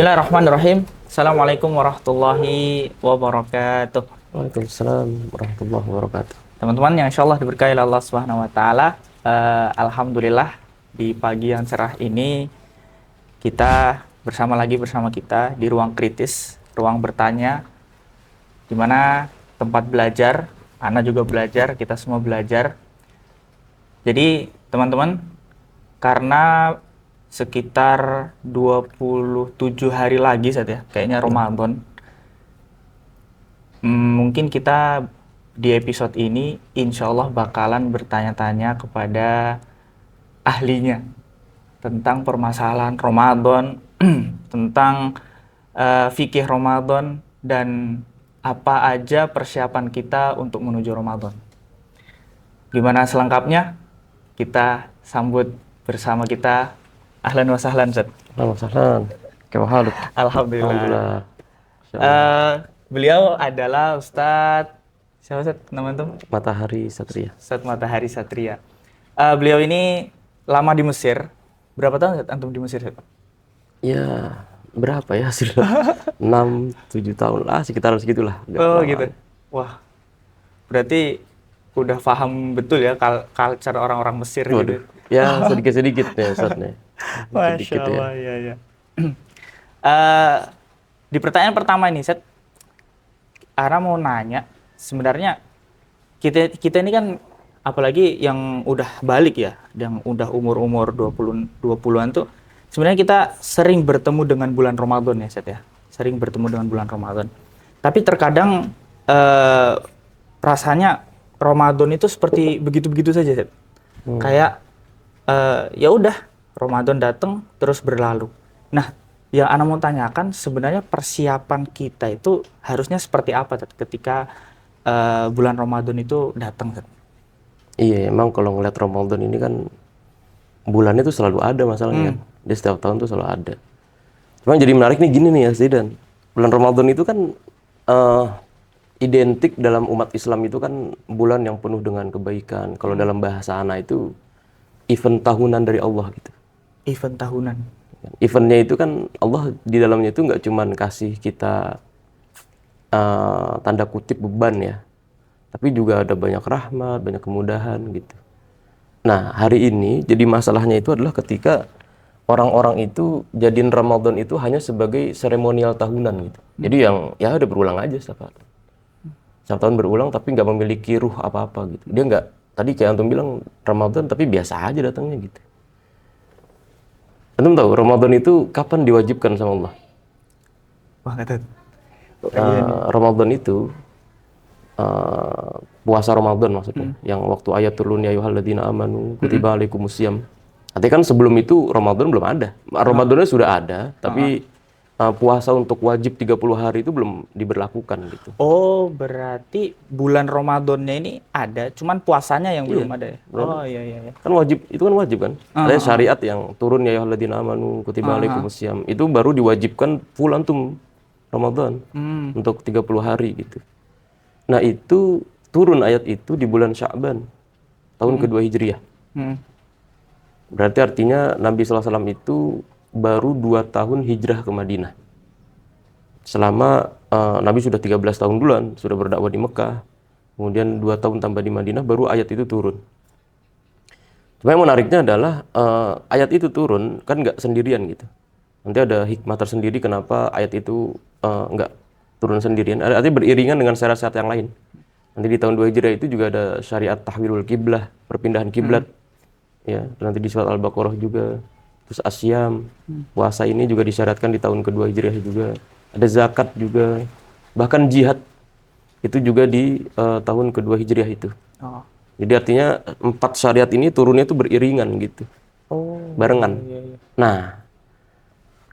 Bismillahirrahmanirrahim. Assalamualaikum warahmatullahi wabarakatuh. Waalaikumsalam warahmatullahi wabarakatuh. Teman-teman yang insya Allah diberkahi oleh Allah Subhanahu Wa Taala. Alhamdulillah di pagi yang cerah ini kita bersama kita di ruang kritis, ruang bertanya, di mana tempat belajar. Ana juga belajar, kita semua belajar. Jadi teman-teman, karena sekitar 27 hari lagi saja kayaknya Ramadan. Mungkin kita di episode ini insya Allah bakalan bertanya-tanya kepada ahlinya tentang permasalahan Ramadan, tentang fikih Ramadan, dan apa aja persiapan kita untuk menuju Ramadan. Gimana selengkapnya? Kita sambut bersama kita. Ahlan wa sahlan, Ustaz. Ahlan wa sahlan. Kaifa haluk? Alhamdulillah. Beliau adalah Ustadz, siapa Ustadz namanya tuh? Matahari Satria. Ustadz Matahari Satria. Beliau ini lama di Mesir. Berapa tahun Ustadz antum di Mesir, Ustadz? Ya, berapa ya hasilnya? 6-7 tahun lah, sekitaran segitulah. Oh gitu. Wah, berarti udah paham betul ya culture orang-orang Mesir. Waduh. Gitu. Ya, sedikit-sedikit ya Ustadznya. Masya Allah, ya. Di pertanyaan pertama ini, Ustadz, Ara mau nanya, sebenarnya kita ini kan, apalagi yang udah balik ya, yang udah umur-umur 20-an tuh, sebenarnya kita sering bertemu dengan bulan Ramadan ya, Ustadz ya. Sering bertemu dengan bulan Ramadan. Tapi terkadang rasanya Ramadan itu seperti begitu-begitu saja, Ustadz. Kayak ya udah Ramadan datang terus berlalu. Nah, yang Ana mau tanyakan sebenarnya persiapan kita itu harusnya seperti apa ketika bulan Ramadan itu datang? Iya, emang kalau ngeliat Ramadan ini kan bulannya tuh selalu ada masalahnya kan. Dia setiap tahun tuh selalu ada. Cuma jadi menarik nih gini nih ya Zidan. Bulan Ramadan itu kan identik dalam umat Islam itu kan bulan yang penuh dengan kebaikan. Kalau dalam bahasa Ana itu event tahunan dari Allah gitu. Event tahunan. Eventnya itu kan Allah di dalamnya itu nggak cuman kasih kita tanda kutip beban ya, tapi juga ada banyak rahmat, banyak kemudahan gitu. Nah hari ini jadi masalahnya itu adalah ketika orang-orang itu jadiin Ramadan itu hanya sebagai seremonial tahunan gitu. Jadi yang ya udah berulang aja setiap tahun berulang tapi nggak memiliki ruh apa-apa gitu. Dia nggak, tadi kayak antum bilang Ramadan tapi biasa aja datangnya gitu. Antum tahu Ramadan itu kapan diwajibkan sama Allah? Wah, kata. Ramadan itu puasa Ramadan maksudnya, yang waktu ayat turun ya ayyuhalladzina amanu kutiba alaikumusiyam. Artinya kan sebelum itu Ramadan belum ada. Ramadannya sudah ada, tapi puasa untuk wajib 30 hari itu belum diberlakukan gitu. Oh, berarti bulan Ramadannya ini ada, cuman puasanya yang belum ada ya? Oh iya. Kan wajib, itu kan wajib kan? Ada syariat yang turun ya ayyuhalladzina amanu kutiba alaikumusiyam. Itu baru diwajibkan full antum Ramadan untuk 30 hari gitu. Nah itu turun ayat itu di bulan Sya'ban tahun kedua Hijriah. Berarti artinya Nabi SAW itu baru 2 tahun hijrah ke Madinah. Selama Nabi sudah 13 tahun duluan, sudah berdakwah di Mekah. Kemudian 2 tahun tambah di Madinah, baru ayat itu turun. Cuma yang menariknya adalah ayat itu turun kan nggak sendirian gitu. Nanti ada hikmah tersendiri kenapa ayat itu nggak turun sendirian. Artinya beriringan dengan syariat yang lain. Nanti di tahun 2 Hijriah itu juga ada syariat tahwilul kiblah, perpindahan kiblat. Ya, nanti di surat Al-Baqarah juga. Terus asyam, puasa ini juga disyariatkan di tahun kedua Hijriah juga. Ada zakat juga. Bahkan jihad itu juga di tahun kedua Hijriah itu. Oh. Jadi artinya 4 syariat ini turunnya itu beriringan gitu. Oh. Barengan. Iya. Nah,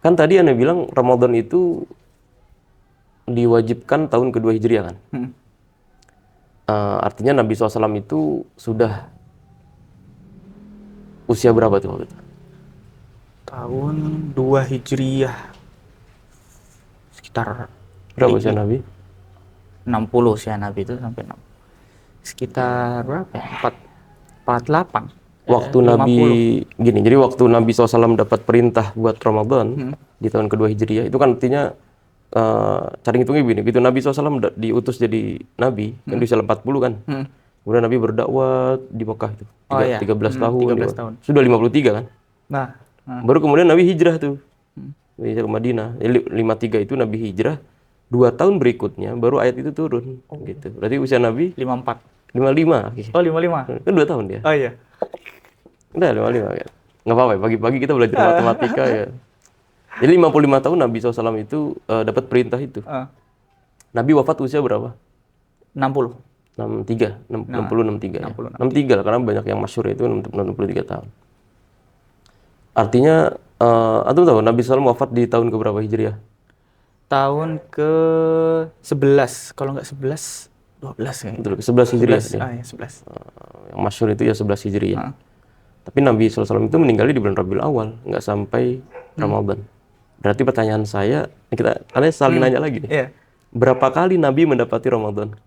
kan tadi Anda bilang Ramadan itu diwajibkan tahun kedua Hijriah kan? Artinya Nabi SAW itu sudah usia berapa tuh waktu itu? Tahun 2 Hijriah. Sekitar berapa usia Nabi? 60 usia Nabi itu sampai 6. Sekitar berapa ya? 48. waktu 50. Nabi gini, jadi waktu Nabi SAW dapat perintah buat Ramadan di tahun kedua Hijriah, itu kan artinya cara ngitungnya begini, begitu Nabi SAW diutus jadi Nabi, kan di usia 40 kan. Kemudian Nabi berdakwah di Mekah itu, 13 tahun. 13 tahun. Sudah 53 kan. Nah, Baru kemudian Nabi hijrah tuh. Hijrah ke Madinah. Jadi 53 itu Nabi hijrah. 2 tahun berikutnya baru ayat itu turun. Gitu. Berarti usia Nabi 54. 55. Oh, 55. Kan 2 tahun dia. Oh iya. Udah 55 kan. Nggak apa-apa ya, pagi-pagi kita belajar matematika ya. Jadi 55 tahun Nabi SAW itu dapat perintah itu. Nabi wafat usia berapa? 60. 63, 63 ya. 63 lah, karena banyak yang masyhur itu 63 tahun. Artinya, antum tahu Nabi SAW wafat di tahun keberapa Hijriah? Tahun ke 11. Kalau nggak 11, 12 kayaknya. Betul, 11 Hijriah. 11. Ah, ya, 11. Yang masyhur itu ya 11 Hijriah. Tapi Nabi SAW itu meninggalnya di bulan Rabiul Awal, nggak sampai Ramadan. Berarti pertanyaan saya, kalian saling nanya lagi nih. Iya. Berapa kali Nabi mendapati Ramadan?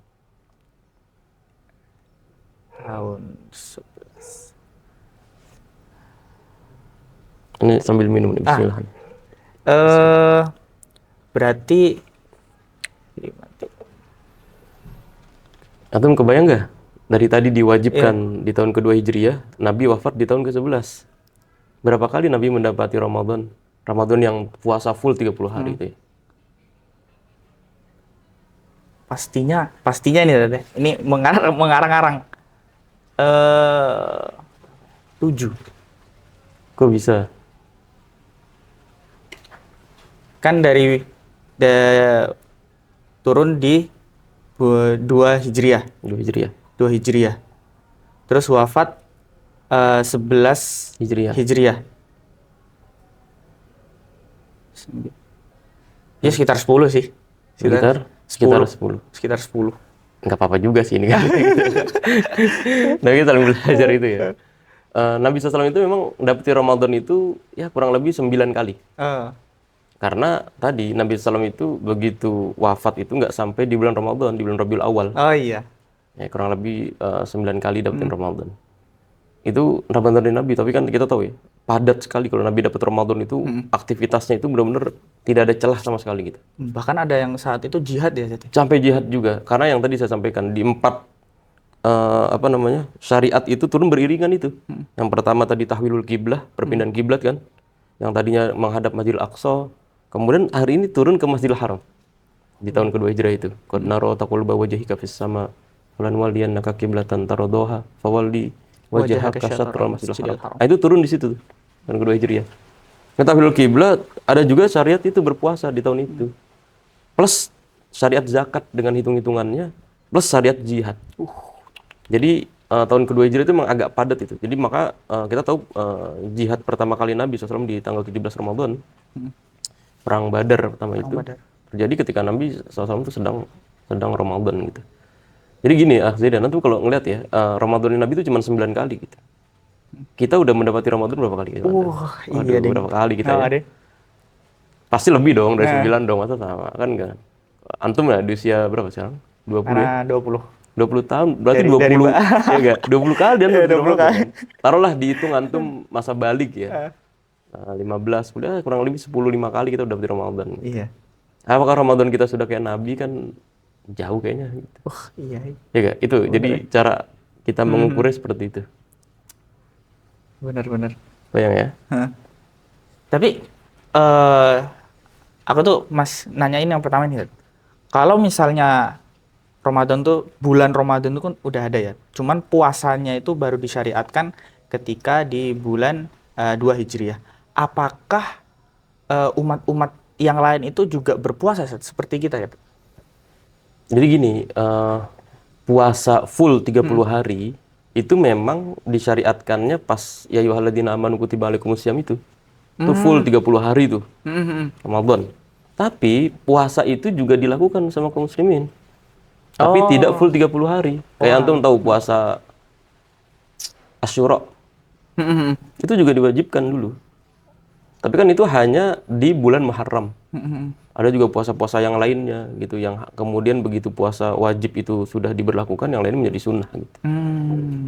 Tahun 11. Ini sambil minum nih, bismillah. Berarti Antum kebayang nggak? Dari tadi diwajibkan di tahun kedua Hijriah, Nabi wafat di tahun ke-11. Berapa kali Nabi mendapati Ramadan? Ramadan yang puasa full 30 hari itu ya. Pastinya nih Tete. Ini mengarang-arang. 7. Kok bisa? Kan turun di 2 Hijriah. 2 Hijriah. 2 Hijriah. Terus wafat 11 Hijriah. Ya sekitar 10 sih. Sekitar 10. Sekitar 10. Nggak apa-apa juga sih ini kan. Nah, kita saling belajar itu ya. Nabi SAW itu memang mendapati Ramadan itu ya kurang lebih 9 kali. Karena tadi Nabi SAW itu begitu wafat itu nggak sampai di bulan Ramadan, di bulan Rabiul Awal. Oh iya. Ya, kurang lebih 9 kali dapetin Ramadan. Itu Ramadan dari Nabi, tapi kan kita tahu ya, padat sekali kalau Nabi dapat Ramadan itu, aktivitasnya itu benar-benar tidak ada celah sama sekali gitu. Bahkan ada yang saat itu jihad ya, Tete? Sampai jihad juga, karena yang tadi saya sampaikan, di 4 syariat itu turun beriringan itu. Yang pertama tadi tahwilul kiblah, perpindahan kiblat kan, yang tadinya menghadap Masjidil Aqsa, kemudian hari ini turun ke Masjidil Haram di tahun kedua Hijrah itu. Qad nara taqalluba wajhika fis sama falan waliyannaka qiblatan tardoha fawalli wajhaka syatral Masjidil Haram. Nah, itu turun di situ tahun kedua Hijriah. Tahwilul kiblat, ada juga syariat itu berpuasa di tahun itu. Plus syariat zakat dengan hitung-hitungannya, plus syariat jihad. Jadi tahun kedua Hijriah itu memang agak padat itu. Jadi maka kita tahu jihad pertama kali Nabi SAW di tanggal 17 Ramadan. Perang Badar pertama itu terjadi ketika Nabi SAW itu sedang Ramadan gitu. Jadi gini, Zaidan, nanti kalau ngeliat ya, Ramadan Nabi itu cuma 9 kali gitu. Kita udah mendapati Ramadan berapa kali? Iya deh. Berapa kali kita ya? Pasti lebih dong dari 9 dong, atau sama kan enggak? Antum ya di usia berapa sekarang? 20 ya? 20 tahun, berarti 20 ya enggak? 20 kali dan 20 kali. Taruhlah dihitung antum masa balik ya. 15, udah kurang lebih 10-5 kali kita udah di Ramadan. Iya. Apakah Ramadan kita sudah kayak Nabi kan jauh kayaknya gitu. Iya. Ya gak? Itu jadi cara kita mengukurnya seperti itu. Benar. Bayang ya? Tapi aku tuh nanyain yang pertama nih. Kalau misalnya bulan Ramadan tuh kan udah ada ya. Cuman puasanya itu baru disyariatkan ketika di bulan 2 Hijriah. Apakah umat-umat yang lain itu juga berpuasa seperti kita ya? Jadi gini, puasa full 30 hari itu memang disyariatkannya pas ya ayyuhalladzina amanu kutiba alaikumusiyam itu. Itu full 30 hari itu. Ramadan. Tapi puasa itu juga dilakukan sama kaum muslimin. Tapi tidak full 30 hari. Kayak antum tahu puasa Asyura. Itu juga diwajibkan dulu. Tapi kan itu hanya di bulan Muharram. Ada juga puasa-puasa yang lainnya gitu, yang kemudian begitu puasa wajib itu sudah diberlakukan, yang lainnya menjadi sunnah gitu.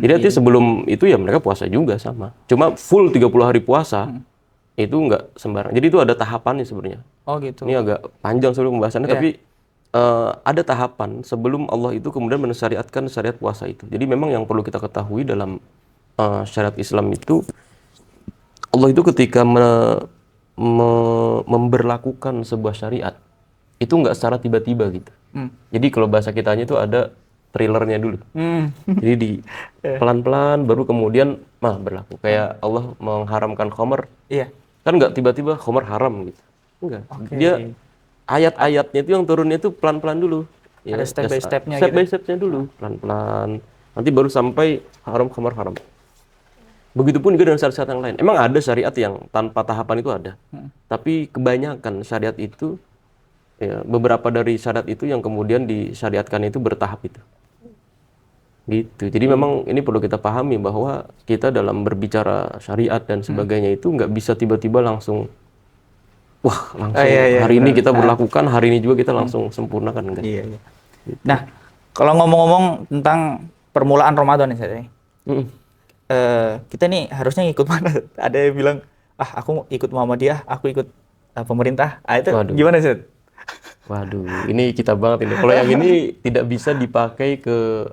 Jadi artinya sebelum itu ya mereka puasa juga sama. Cuma full 30 hari puasa itu nggak sembarang. Jadi itu ada tahapannya sebenarnya. Oh gitu. Ini agak panjang sebelum pembahasannya, tapi ada tahapan sebelum Allah itu kemudian mensyariatkan syariat puasa itu. Jadi memang yang perlu kita ketahui dalam syariat Islam itu, Allah itu ketika memberlakukan sebuah syariat itu nggak secara tiba-tiba gitu. Jadi kalau bahasa kitanya itu ada thrillernya dulu. Jadi di pelan-pelan baru kemudian berlaku. Kayak Allah mengharamkan khamar, kan nggak tiba-tiba khamar haram gitu. Enggak. Dia ayat-ayatnya itu yang turunnya itu pelan-pelan dulu. Ya, ada step by stepnya step gitu. by stepnya dulu, pelan-pelan. Nanti baru sampai haram khamar haram. Begitupun juga dengan syariat yang lain. Emang ada syariat yang tanpa tahapan itu ada. Tapi kebanyakan syariat itu, ya, beberapa dari syariat itu yang kemudian disyariatkan itu bertahap itu. Gitu. Jadi memang ini perlu kita pahami bahwa kita dalam berbicara syariat dan sebagainya itu nggak bisa tiba-tiba langsung, wah langsung hari ini kita berlakukan, hari ini juga kita langsung sempurnakan. Enggak. Gitu. Nah, kalau ngomong-ngomong tentang permulaan Ramadan nih saya. Kita nih harusnya ngikut mana? Ada yang bilang, aku ikut Muhammadiyah, aku ikut pemerintah. Itu gimana sih? Waduh, ini kita banget ini. Kalau yang ini tidak bisa dipakai ke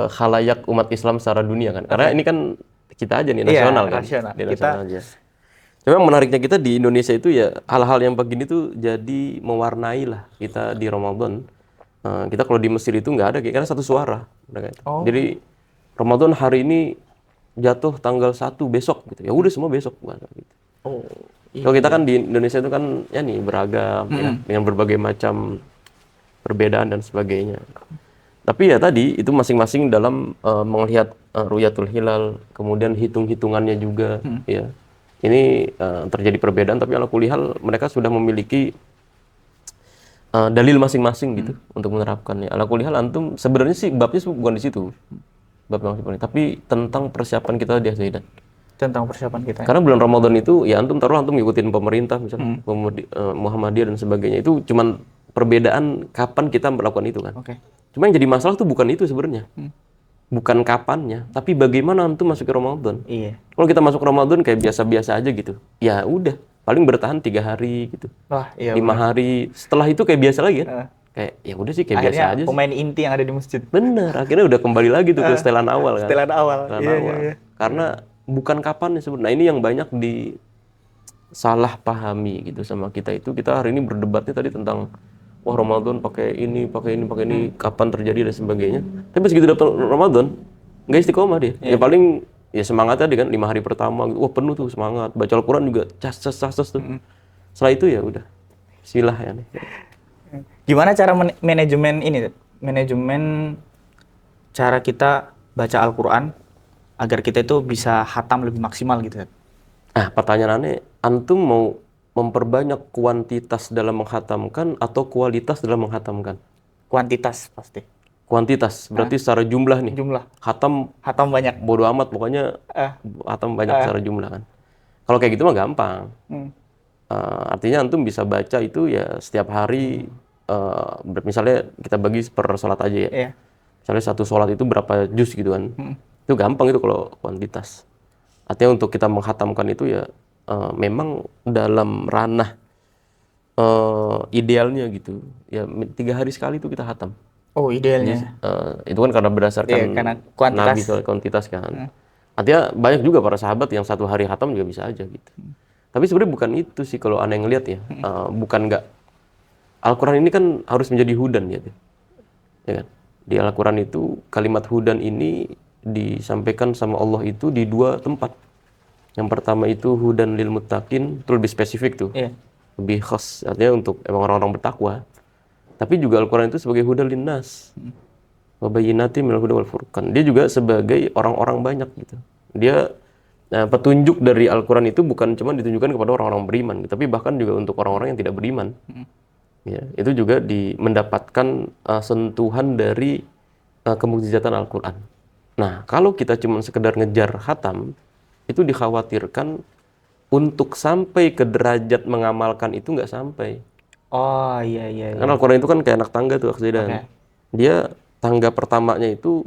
khalayak umat Islam secara dunia kan? Karena ini kan kita aja nih nasional kan? Di nasional aja. Cuma menariknya kita di Indonesia itu ya hal-hal yang begini tuh jadi mewarnai lah kita di Ramadan. Kita kalau di Mesir itu nggak ada, karena satu suara. Jadi Ramadan hari ini jatuh tanggal 1 besok gitu. Ya udah semua besok gitu. Kalau kita kan di Indonesia itu kan ya nih beragam ya, dengan berbagai macam perbedaan dan sebagainya. Tapi ya tadi itu masing-masing dalam melihat ru'yatul hilal, kemudian hitung-hitungannya juga ya. Ini terjadi perbedaan, tapi ala kulli hal mereka sudah memiliki dalil masing-masing gitu untuk menerapkannya. Ala kulli hal antum sebenarnya sih babnya bukan di situ. Tapi tentang persiapan kita di Zaidan. Tentang persiapan kita. Karena bulan Ramadan itu ya antum ngikutin pemerintah misalnya, Muhammadiyah dan sebagainya, itu cuman perbedaan kapan kita melakukan itu kan. Cuma yang jadi masalah tuh bukan itu sebenarnya. Bukan kapannya, tapi bagaimana antum masuk ke Ramadan. Kalau kita masuk Ramadan kayak biasa-biasa aja gitu. Ya udah, paling bertahan 3 hari gitu. 5 hari. Setelah itu kayak biasa lagi kan. Kayak ya udah sih kayak biasa aja sih. Pemain inti yang ada di masjid. Bener, akhirnya udah kembali lagi tuh ke setelan awal kan. Setelan awal. Karena bukan kapan sebenarnya. Nah, ini yang banyak disalah pahami gitu sama kita itu. Kita hari ini berdebatnya tadi tentang wah Ramadan pakai ini, kapan terjadi dan sebagainya. Tapi begitu dapat Ramadan, nggak istiqomah dia. Ya paling ya semangat tadi kan 5 hari pertama gitu. Wah penuh tuh semangat. Baca Al-Qur'an juga cas tuh. Setelah itu ya udah. Silah ya nih. Gimana cara manajemen cara kita baca Al-Quran agar kita itu bisa khatam lebih maksimal gitu? Pertanyaannya, antum mau memperbanyak kuantitas dalam menghatamkan atau kualitas dalam menghatamkan? Kuantitas pasti. Kuantitas, berarti secara jumlah nih. Jumlah. Hatam banyak. Bodo amat, pokoknya hatam banyak secara jumlah kan. Kalau kayak gitu mah gampang. Artinya antum bisa baca itu ya setiap hari. Misalnya kita bagi per sholat aja ya. Misalnya satu sholat itu berapa juz gitu kan. Itu gampang itu kalau kuantitas. Artinya untuk kita menghatamkan itu ya memang dalam ranah idealnya gitu. Ya 3 hari sekali itu kita hatam. Oh idealnya. Itu kan karena berdasarkan karena kuantitas. Nabi soal kuantitas kan. Artinya banyak juga para sahabat yang 1 hari hatam juga bisa aja gitu. Tapi sebenarnya bukan itu sih kalau aneh ngelihat ya. Bukan nggak. Al-Quran ini kan harus menjadi hudan ya kan? Di Al-Quran itu kalimat hudan ini disampaikan sama Allah itu di 2 tempat. Yang pertama itu hudan lil muttaqin, itu lebih spesifik tuh. Lebih khas, artinya untuk emang orang-orang bertakwa. Tapi juga Al-Quran itu sebagai hudan linnas. Wa bayyinatin minal huda wal furqan. Dia juga sebagai orang-orang banyak gitu. Dia petunjuk dari Al-Quran itu bukan cuma ditunjukkan kepada orang-orang beriman, tapi bahkan juga untuk orang-orang yang tidak beriman. Ya, itu juga mendapatkan sentuhan dari kemukjizatan Al-Quran. Nah, kalau kita cuma sekedar ngejar khatam, itu dikhawatirkan untuk sampai ke derajat mengamalkan itu nggak sampai. Oh iya iya. Karena Al-Quran itu kan kayak anak tangga tuh Akhzidan. Oke. Dia tangga pertamanya itu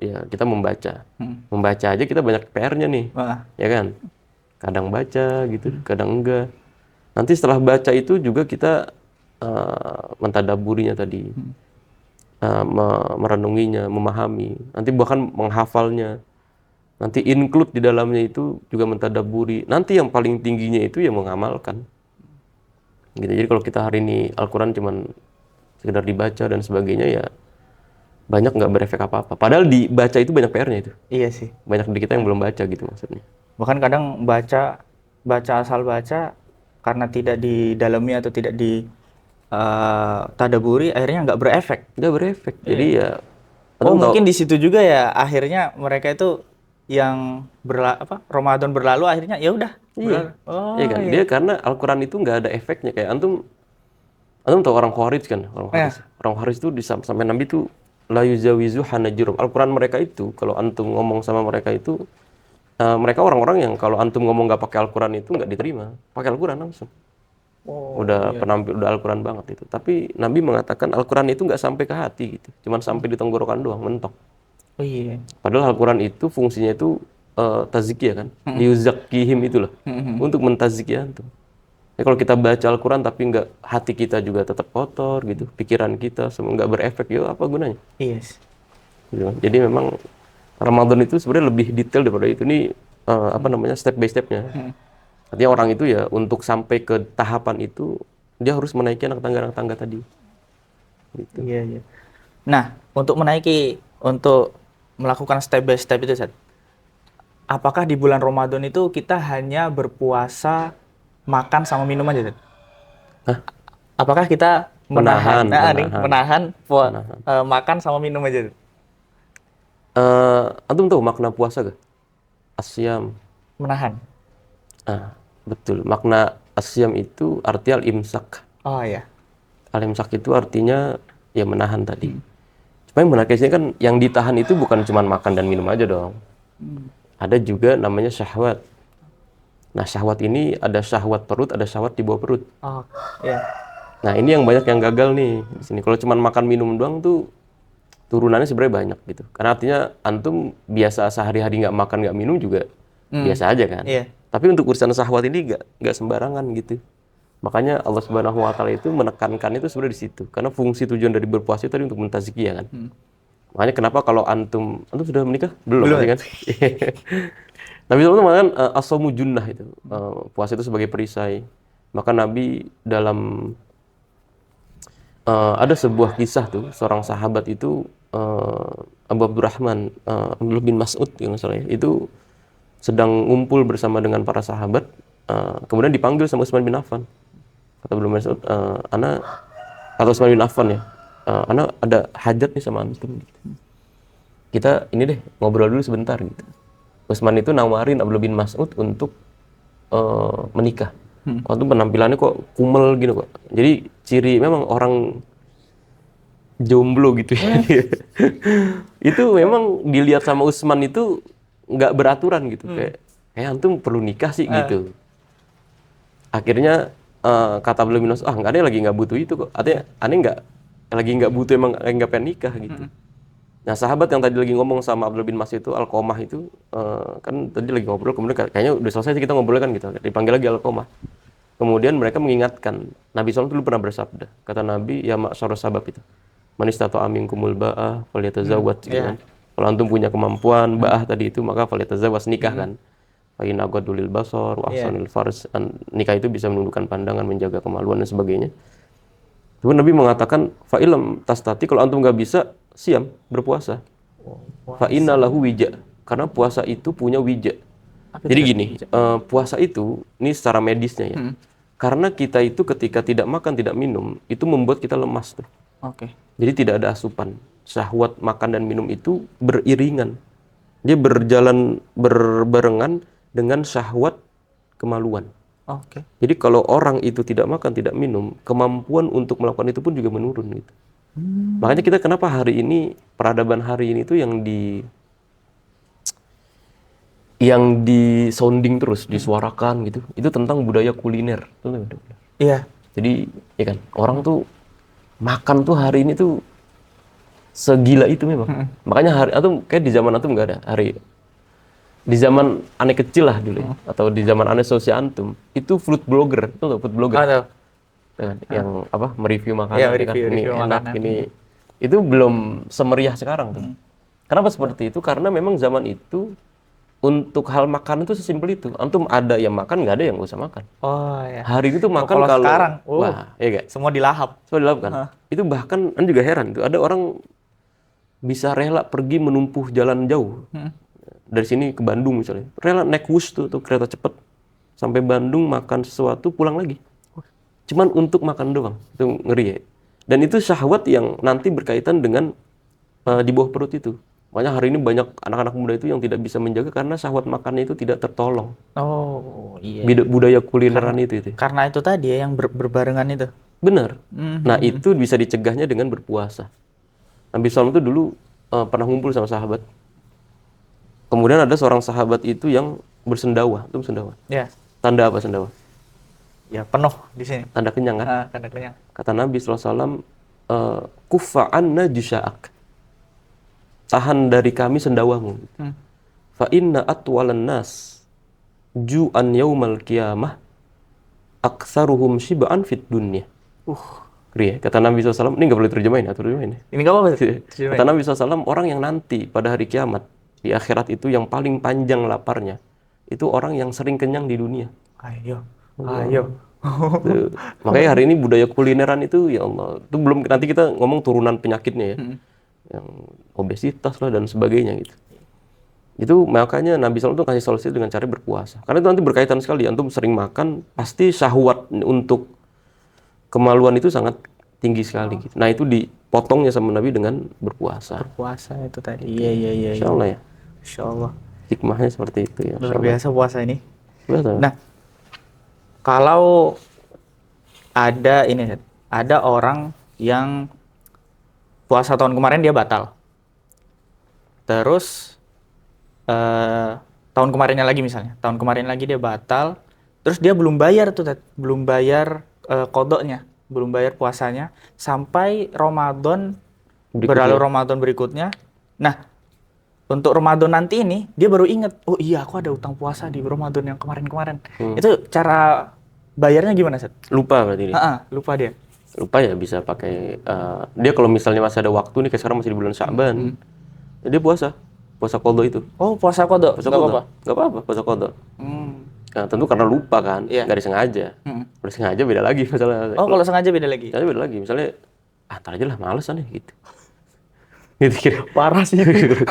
ya kita membaca. Membaca aja kita banyak PR-nya nih. Wah. Ya kan? Kadang baca gitu, kadang enggak. Nanti setelah baca itu juga kita mentadaburinya tadi. Merenunginya, memahami. Nanti bahkan menghafalnya. Nanti include di dalamnya itu juga mentadaburi. Nanti yang paling tingginya itu ya mengamalkan. Gitu. Jadi kalau kita hari ini Al-Quran cuman sekedar dibaca dan sebagainya ya banyak nggak berefek apa-apa. Padahal dibaca itu banyak PR-nya itu. Iya sih. Banyak di kita yang belum baca gitu maksudnya. Bahkan kadang baca asal baca karena tidak didalami atau tidak di tadaburi, akhirnya nggak berefek. Nggak berefek. Jadi ya Oh mungkin di situ juga ya akhirnya mereka itu yang Ramadan berlalu akhirnya ya udah. iya. Oh Iya kan? iya. Dia karena Al-Quran itu nggak ada efeknya. Kayak antum tahu orang Khawarij kan? Orang Khawarij. Orang Khawarij itu sampai Nabi itu la yuzawizu hanajurum. Al-Quran mereka itu kalau antum ngomong sama mereka itu mereka orang-orang yang kalau antum ngomong nggak pakai Al-Quran itu nggak diterima. Pakai Al-Quran langsung. Udah penampil udah Al-Quran banget itu. Tapi Nabi mengatakan Al-Quran itu nggak sampai ke hati gitu. Cuman sampai di tenggorokan doang, mentok. Oh iya. Padahal Al-Quran itu fungsinya itu tazkiyah kan. Yuzakkihim itulah. Untuk mentazkiyah antum. Ya, kalau kita baca Al-Quran tapi nggak hati kita juga tetap kotor gitu, pikiran kita semua nggak berefek, ya apa gunanya? Yes. Gitu kan. Jadi memang Ramadan itu sebenarnya lebih detail daripada itu. Ini step by stepnya. Artinya orang itu ya untuk sampai ke tahapan itu dia harus menaiki anak tangga tadi. Gitu. Iya iya. Nah untuk untuk melakukan step by step itu, Seth, apakah di bulan Ramadan itu kita hanya berpuasa makan sama minum aja, Seth? Hah? Apakah kita menahan makan sama minum aja, Seth? Antum tahu makna puasa gak? Asyam. Menahan. Betul. Makna asyam itu arti al-imsak. Oh iya. Al-imsak itu artinya ya menahan tadi. Cuma yang menarik sini kan yang ditahan itu bukan cuma makan dan minum aja dong. Ada juga namanya syahwat. Nah, syahwat ini ada syahwat perut, ada syahwat di bawah perut. Oh, iya. Nah, ini yang banyak yang gagal nih di sini. Kalau cuma makan minum doang tuh turunannya sebenarnya banyak gitu. Karena artinya antum biasa sehari-hari nggak makan nggak minum juga biasa aja kan. Iya. Tapi untuk urusan syahwat ini nggak sembarangan gitu. Makanya Allah Subhanahu Wa Taala itu menekankan itu sebenarnya di situ. Karena fungsi tujuan dari berpuasa itu tadi untuk mentazkiyah kan. Makanya kenapa kalau antum sudah menikah? Belum kan? Nabi SAW mengatakan as-shaumu junnah itu. Puasa itu sebagai perisai. Maka Nabi dalam ada sebuah kisah tuh, seorang sahabat itu Abu Abdurrahman Abdullah bin Mas'ud yang salah ya, itu sedang ngumpul bersama dengan para sahabat, kemudian dipanggil sama Utsman bin Affan. Kata Abdullah bin Mas'ud, kata Utsman bin Affan ya, ana ada hajat nih sama antum. Kita ini deh ngobrol dulu sebentar gitu. Utsman itu nawarin Abdullah bin Mas'ud untuk menikah. Waktu penampilannya kok kumel gini kok. Jadi ciri memang orang jomblo gitu ya. Itu memang dilihat sama Utsman itu nggak beraturan gitu. Kayak antum perlu nikah sih gitu. Akhirnya kata Abdullah bin Mas'ud, nggak ada lagi nggak butuh itu kok. Artinya aneh nggak butuh, emang nggak pengen nikah gitu. Nah, sahabat yang tadi lagi ngomong sama Abdullah bin Mas'ud itu, Alqamah itu, kan tadi lagi ngobrol, kemudian kayaknya udah selesai sih kita ngobrol kan gitu, dipanggil lagi Alqamah. Kemudian mereka mengingatkan, Nabi SAW dulu pernah bersabda, kata Nabi, ya ma'syarus sabab itu, man istata'a minkumul ba'ah falyatazawwaj gitu kan. Kalau antum punya kemampuan ba'ah tadi itu, maka falyatazawwaj, nikah kan. Fa in aghaddu lil basar wa ahsanil farj, nikah itu bisa menundukkan pandangan, menjaga kemaluan dan sebagainya. Kemudian Nabi mengatakan, fa illam tastati, kalau antum nggak bisa, siam, berpuasa. Fa inna lahu wija, karena puasa itu punya wija. Jadi gini, puasa itu, ini secara medisnya ya, karena kita itu ketika tidak makan, tidak minum, itu membuat kita lemas tuh. Jadi tidak ada asupan. Syahwat makan dan minum itu beriringan. Dia berjalan berbarengan dengan syahwat kemaluan. Jadi kalau orang itu tidak makan, tidak minum, kemampuan untuk melakukan itu pun juga menurun gitu. Makanya kita kenapa hari ini, peradaban hari ini itu yang yang di sounding terus, disuarakan gitu. Itu tentang budaya kuliner. Iya. Jadi, ya kan, orang tuh makan tuh hari ini tuh segila itu memang. Makanya hari atau kayak di zaman antum nggak ada hari. Di zaman aneh kecil lah dulu, ya. Atau di zaman aneh sosial antum, itu food blogger, itu nggak food blogger. Tahu. Ya kan? Yang apa mereview makanan, Iya, ya kan? Ini review enak, makanan. ini itu belum semeriah sekarang tuh. Kenapa seperti itu? Karena memang zaman itu untuk hal makan itu sesimpel itu. Antum ada yang makan, nggak ada yang nggak usah makan. Oh ya. Hari itu makan Kalau kalau sekarang, wah, ya gak? semua dilahap. So dilakukan. Itu bahkan Anda juga heran itu ada orang bisa rela pergi menumpuh jalan jauh. Dari sini ke Bandung misalnya. Rela naik bus tuh kereta cepat sampai Bandung makan sesuatu pulang lagi. Cuman untuk makan doang. Itu ngeri ya. Dan itu syahwat yang nanti berkaitan dengan di bawah perut itu. Makanya hari ini banyak anak-anak muda itu yang tidak bisa menjaga karena syahwat makannya itu tidak tertolong. Oh iya. Budaya kulineran itu. Karena itu tadi ya yang berbarengan itu. Benar. Nah itu bisa dicegahnya dengan berpuasa. Nabi SAW itu dulu pernah ngumpul sama sahabat. Kemudian ada seorang sahabat itu yang bersendawa. Itu sendawa. Ya. Tanda apa sendawa? Ya penuh di sini. Tanda kenyang kan? Tanda kenyang. Kata Nabi SAW, kuffa'anna jusha'ak. Tahan dari kami sendawamu. Fa inna atwalan nas ju'an yaumal qiyamah aktsaruhum shib'an fid dunya. Kata Nabi SAW, ini nggak boleh terjemahin atau terjemahin. Ini nggak apa-apa. Kata Nabi SAW, orang yang nanti pada hari kiamat di akhirat itu yang paling panjang laparnya itu orang yang sering kenyang di dunia. Ayo. Tuh. Makanya hari ini budaya kulineran itu ya Allah, itu belum nanti kita ngomong turunan penyakitnya ya. Yang obesitas lah dan sebagainya gitu. Itu makanya Nabi SAW tuh kasih solusi dengan cara berpuasa. Karena itu nanti berkaitan sekali. Antum sering makan, pasti syahwat untuk kemaluan itu sangat tinggi sekali. Gitu. Nah itu dipotongnya sama Nabi dengan berpuasa. Berpuasa itu tadi. Iya. Insya Allah ya. Insya Allah. Hikmahnya seperti itu ya. Luar biasa puasa ini. Betul. Nah, kalau ada orang yang puasa tahun kemarin dia batal. Terus tahun kemarinnya lagi misalnya, tahun kemarin lagi dia batal, terus dia belum bayar tuh, belum bayar qodoknya, belum bayar puasanya sampai Ramadan berlalu Ramadan berikutnya. Nah, untuk Ramadan nanti ini dia baru ingat, oh iya aku ada utang puasa di Ramadan yang kemarin-kemarin. Itu cara bayarnya gimana, Set? Lupa berarti dia. Lupa dia. Lupa ya bisa pakai dia kalau misalnya masih ada waktu nih kayak sekarang masih di bulan Sya'ban. Ya dia puasa qadha itu. Oh, puasa qadha. Enggak apa-apa, puasa qadha. Nah, tentu karena lupa kan, enggak disengaja. Kalau disengaja beda lagi masalah. Oh, kalau sengaja beda lagi. Beda lagi. Misalnya entar aja lah males aneh gitu. Gitu kira. Parah sih. Itu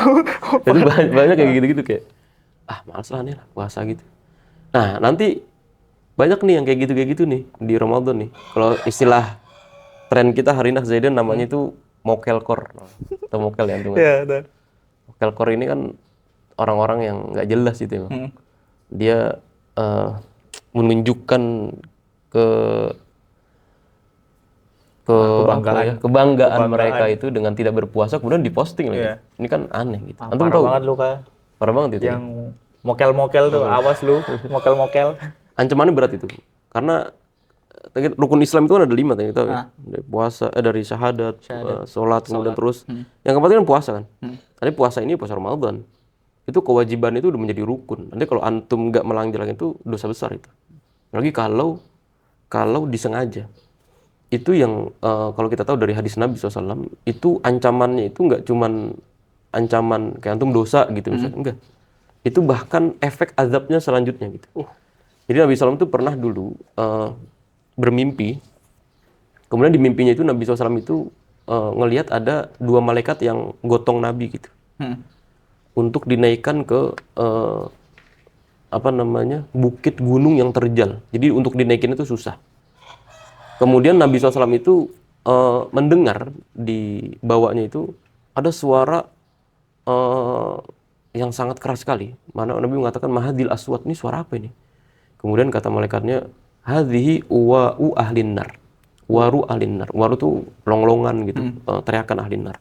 banyak kayak gitu-gitu kayak males lah nih lah puasa gitu. Nah, nanti banyak nih yang kayak gitu nih di Ramadan nih. Kalau istilah tren kita hari ini Zaidan namanya itu mokelkor atau mokel ya teman. Iya, Mokelkor ini kan orang-orang yang nggak jelas itu. Dia menunjukkan kebanggaan mereka itu dengan tidak berpuasa kemudian diposting lagi. Ini kan aneh gitu. Antum tahu? Banget lu kan. Parah banget itu. Yang mokel-mokel tuh, awas lu, mokel-mokel. Ancamannya berat itu. Karena rukun Islam itu kan ada 5 tahu ya. Dari puasa, dari syahadat, sholat, kemudian terus. Yang keempat kan puasa kan. Tadi puasa ini puasa Ramadan. Itu kewajiban itu udah menjadi rukun. Nanti kalau antum nggak melanjutkan itu dosa besar itu. Lagi kalau disengaja. Itu yang kalau kita tahu dari hadis Nabi SAW, itu ancamannya itu nggak cuman ancaman kayak antum dosa gitu misalnya. Enggak. Itu bahkan efek azabnya selanjutnya gitu. Jadi Nabi SAW itu pernah dulu bermimpi, kemudian di mimpinya itu Nabi SAW itu ngelihat ada 2 malaikat yang gotong Nabi gitu, untuk dinaikkan ke bukit gunung yang terjal. Jadi untuk dinaikin itu susah. Kemudian Nabi SAW itu mendengar di bawahnya itu ada suara yang sangat keras sekali. Mana Nabi mengatakan mahadil aswat, ini suara apa ini? Kemudian kata malaikatnya, hadhihi wa'u ahlin nar. Waru ahlin nar. Waru itu longlongan gitu, teriakan ahlin nar.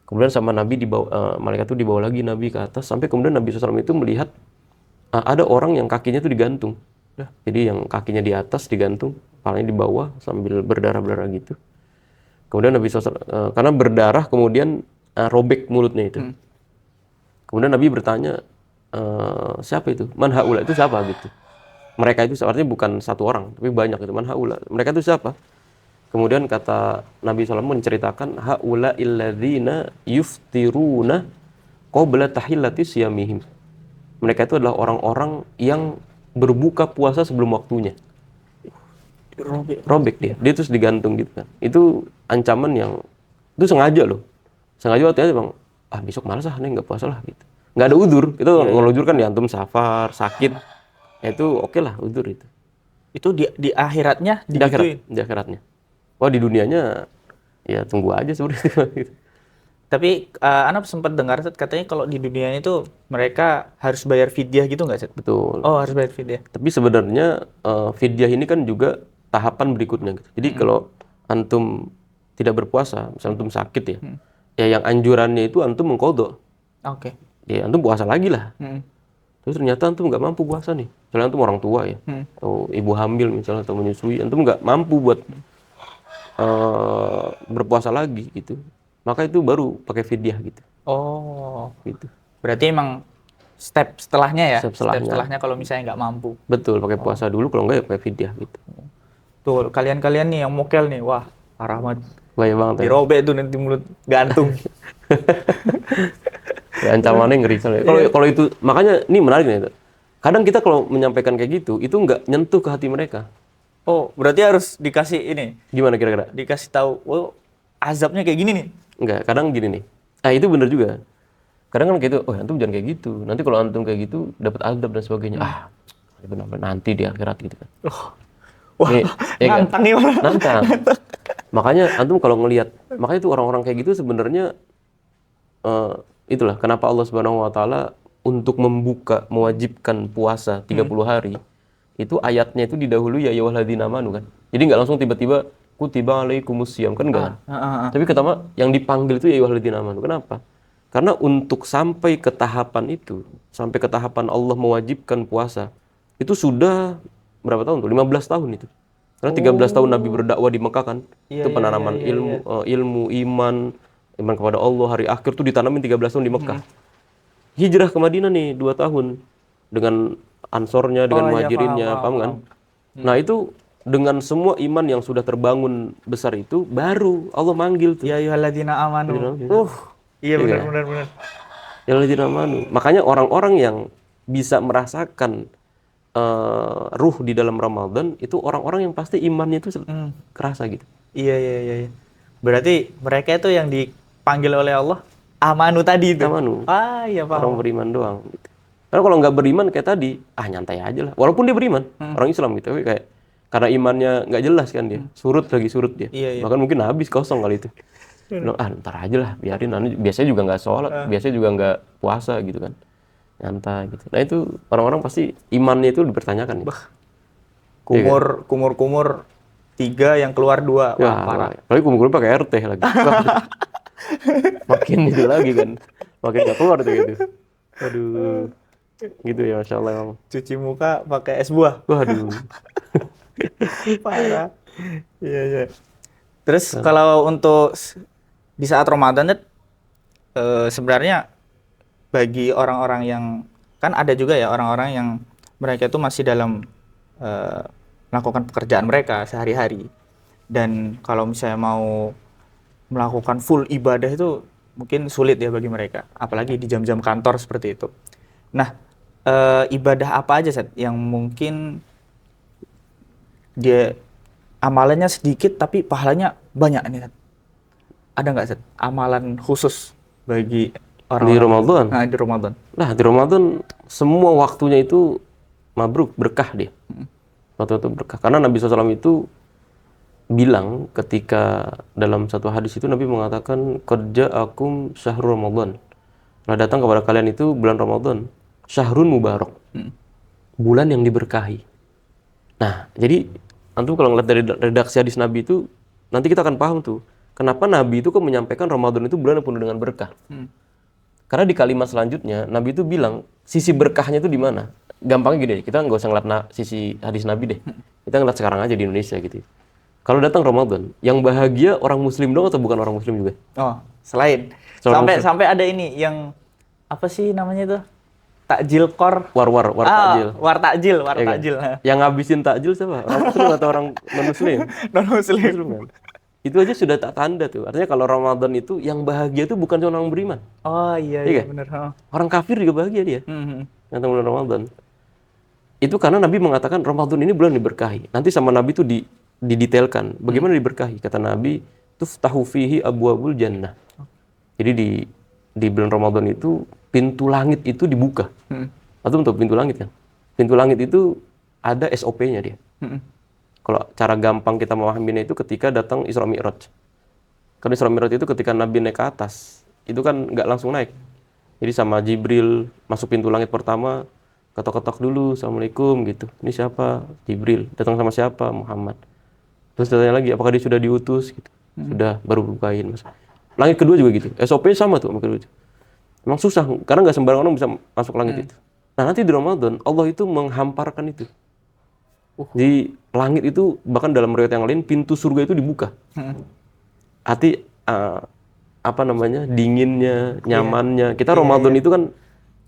Kemudian sama Nabi malaikat itu dibawa lagi Nabi ke atas sampai kemudian Nabi SAW itu melihat ada orang yang kakinya tuh digantung. Jadi yang kakinya di atas digantung, kepalanya di bawah sambil berdarah-darah gitu. Kemudian Nabi SAW, karena berdarah kemudian robek mulutnya itu. Kemudian Nabi bertanya, siapa itu? Man haula, itu siapa gitu. Mereka itu artinya bukan satu orang, tapi banyak itu. Man haula, mereka itu siapa? Kemudian kata Nabi SAW menceritakan, haula illadzina yuftiruna qabla tahillati siyamihim. Mereka itu adalah orang-orang yang berbuka puasa sebelum waktunya. Robek dia terus digantung gitu kan. Itu ancaman yang itu sengaja loh. Sengaja waktu itu bang, besok malas nih nggak puasa lah gitu. Nggak ada udzur. Itu kalau udzur kan ya antum safar, sakit. Ya itu oke lah udzur itu. Itu di akhiratnya Di akhiratnya. Wah di dunianya ya tunggu aja sebenarnya. Tapi Ana sempat dengar Set, katanya kalau di dunianya itu mereka harus bayar fidyah gitu nggak Set? Betul. Oh harus bayar fidyah. Tapi sebenarnya fidyah ini kan juga tahapan berikutnya gitu. Jadi kalau antum tidak berpuasa, misalnya antum sakit ya, ya yang anjurannya itu antum mengqadha. Oke. Ya antum puasa lagi lah. Terus ternyata antum nggak mampu puasa nih. Misalnya antum orang tua ya, atau ibu hamil misalnya atau menyusui, antum nggak mampu buat berpuasa lagi gitu. Maka itu baru pakai fidyah gitu. Oh. Gitu. Berarti emang step setelahnya ya? Step setelahnya kalau misalnya nggak mampu. Betul, pakai puasa dulu, kalau nggak ya pakai fidyah gitu. Tuh kalian-kalian nih yang mokel nih, wah parah banget. Bahaya banget ya. Dirobek tuh nanti mulut gantung. Ya, ancamannya ngeri soalnya. Kalau itu makanya ini menarik nih. Kadang kita kalau menyampaikan kayak gitu, itu nggak nyentuh ke hati mereka. Oh, berarti harus dikasih ini. Gimana kira-kira? Dikasih tahu, oh azabnya kayak gini nih. Enggak, kadang gini nih. Itu bener juga. Kadang kan gitu, antum jangan kayak gitu. Nanti kalau antum kayak gitu dapat azab dan sebagainya. Itu nanti di akhirat gitu kan. Wah, nantang nih orang. Nantang. Makanya antum kalau ngelihat, makanya itu orang-orang kayak gitu sebenarnya itulah kenapa Allah Subhanahu wa taala untuk membuka mewajibkan puasa 30 hari. Itu ayatnya itu didahului ya ayyuhalladzina amanu kan. Jadi enggak langsung tiba-tiba kutiba alaikumusiyam kan enggak kan. Tapi pertama yang dipanggil itu ya ayyuhalladzina amanu. Kenapa? Karena untuk sampai ke tahapan itu, sampai ke tahapan Allah mewajibkan puasa, itu sudah berapa tahun tuh? 15 tahun itu. Karena 13 tahun Nabi berdakwah di Mekah kan. Itu penanaman ilmu, iman kepada Allah, hari akhir tuh ditanamin 13 tahun di Mekah. Hijrah ke Madinah nih 2 tahun dengan ansornya, dengan muhajirinnya, paham kan? Nah itu dengan semua iman yang sudah terbangun besar itu, baru Allah manggil tuh. Ya ayyuhalladzina amanu. Iya benar. Ya ayyuhalladzina amanu. Makanya orang-orang yang bisa merasakan ruh di dalam Ramadan, itu orang-orang yang pasti imannya itu kerasa gitu. Iya. Berarti mereka itu yang dipanggil oleh Allah, amanu tadi itu. Amanu. Iya paham. Orang beriman doang gitu. Karena kalau nggak beriman kayak tadi, nyantai aja lah. Walaupun dia beriman, orang Islam gitu, tapi kayak karena imannya nggak jelas kan dia, surut dia. Iya. Bahkan mungkin habis kosong kali itu. Ntar aja lah, biarin. Biasanya juga nggak sholat, biasanya juga nggak puasa gitu kan, nyantai gitu. Nah itu orang-orang pasti imannya itu dipertanyakan. Kumur 3 yang keluar 2, wah parah. Apalagi kumur pakai RT lagi. Makin itu lagi kan, makin nggak keluar tuh gitu. Aduh. Gitu ya, Masya Allah emang. Cuci muka pakai es buah. Waduh. Parah. Iya. Terus kalau untuk di saat Ramadan sebenarnya bagi orang-orang yang kan ada juga ya orang-orang yang mereka itu masih dalam melakukan pekerjaan mereka sehari-hari, dan kalau misalnya mau melakukan full ibadah itu mungkin sulit ya bagi mereka, apalagi di jam-jam kantor seperti itu. Nah, ibadah apa aja Seth, yang mungkin dia amalannya sedikit tapi pahalanya banyak nih Seth? Ada nggak Seth amalan khusus bagi orang di Ramadan? Nah, di Ramadan. Nah, di Ramadan semua waktunya itu mabruk, berkah dia. Waktu itu berkah. Karena Nabi SAW itu bilang ketika dalam satu hadis itu Nabi mengatakan qad ja'akum syahrul Ramadan. Telah datang kepada kalian itu bulan Ramadan. Syahrun mubarak. Bulan yang diberkahi. Nah, jadi antum kalau ngeliat dari redaksi hadis Nabi itu, nanti kita akan paham tuh kenapa Nabi itu kok menyampaikan Ramadan itu bulan yang penuh dengan berkah. Karena di kalimat selanjutnya Nabi itu bilang sisi berkahnya itu di mana? gampangnya gini, kita nggak usah ngeliat sisi hadis Nabi deh. Kita ngeliat sekarang aja di Indonesia gitu. Kalau datang Ramadan, yang bahagia orang Muslim dong atau bukan orang Muslim juga? Oh, selain sampai ada ini yang apa sih namanya itu? Takjil kor. War takjil. War takjil. Kan? Yang ngabisin takjil siapa? Orang Muslim atau orang non-Muslim? Non-Muslim. Kan? Itu aja sudah tak tanda tuh. Artinya kalau Ramadan itu yang bahagia itu bukan cuma orang beriman. Oh iya benar. Orang kafir juga bahagia dia. Yang bulan Ramadan. Itu karena Nabi mengatakan Ramadan ini bulan diberkahi. Nanti sama Nabi itu didetailkan bagaimana diberkahi. Kata Nabi, tuftahu fihi abwabul jannah. Jadi di bulan Ramadan itu pintu langit itu dibuka. Atau untuk pintu langit kan? Pintu langit itu ada SOP-nya dia. Kalau cara gampang kita memahaminya itu ketika datang Isra Mi'raj. Karena Isra Mi'raj itu ketika Nabi naik ke atas, itu kan nggak langsung naik. Jadi sama Jibril masuk pintu langit pertama, ketok-ketok dulu, Assalamualaikum gitu. Ini siapa? Jibril. Datang sama siapa? Muhammad. Terus ditanya lagi, apakah dia sudah diutus? Gitu. Sudah, baru bukain. Mas. Langit kedua juga gitu. SOP-nya sama tuh sama kedua. Emang susah, karena nggak sembarang orang bisa masuk langit itu. Nah nanti di Ramadan, Allah itu menghamparkan itu. Di langit itu, bahkan dalam riwayat yang lain, pintu surga itu dibuka. Arti, dinginnya, nyamannya. Kita Ramadan itu kan,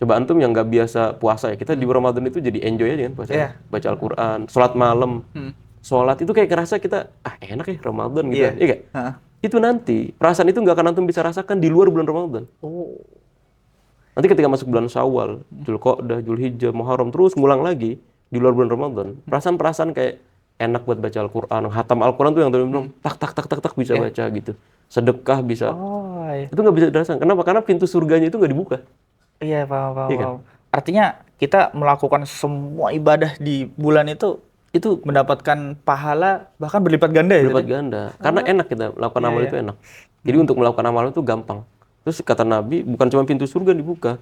coba antum yang nggak biasa puasa ya, kita di Ramadan itu jadi enjoy aja kan puasa. Baca Al-Quran, sholat malam. Sholat itu kayak ngerasa kita, enak ya Ramadan gitu. Iya gak? Itu nanti, perasaan itu nggak akan antum bisa rasakan di luar bulan Ramadan. Nanti ketika masuk bulan Syawal, Dzulqa'dah, Dzulhijjah, Muharram, terus ngulang lagi di luar bulan Ramadan, perasaan-perasaan kayak enak buat baca Al-Quran, khatam Al-Quran tuh yang tadi bilang tak bisa baca gitu, sedekah bisa, itu nggak bisa dirasakan. Kenapa? Karena pintu surganya itu nggak dibuka. Iya paham. Kan? Artinya kita melakukan semua ibadah di bulan itu mendapatkan pahala bahkan berlipat ganda ya? Berlipat ganda, karena enak kita melakukan amal itu enak. Jadi untuk melakukan amal itu gampang. Terus kata Nabi, bukan cuma pintu surga dibuka,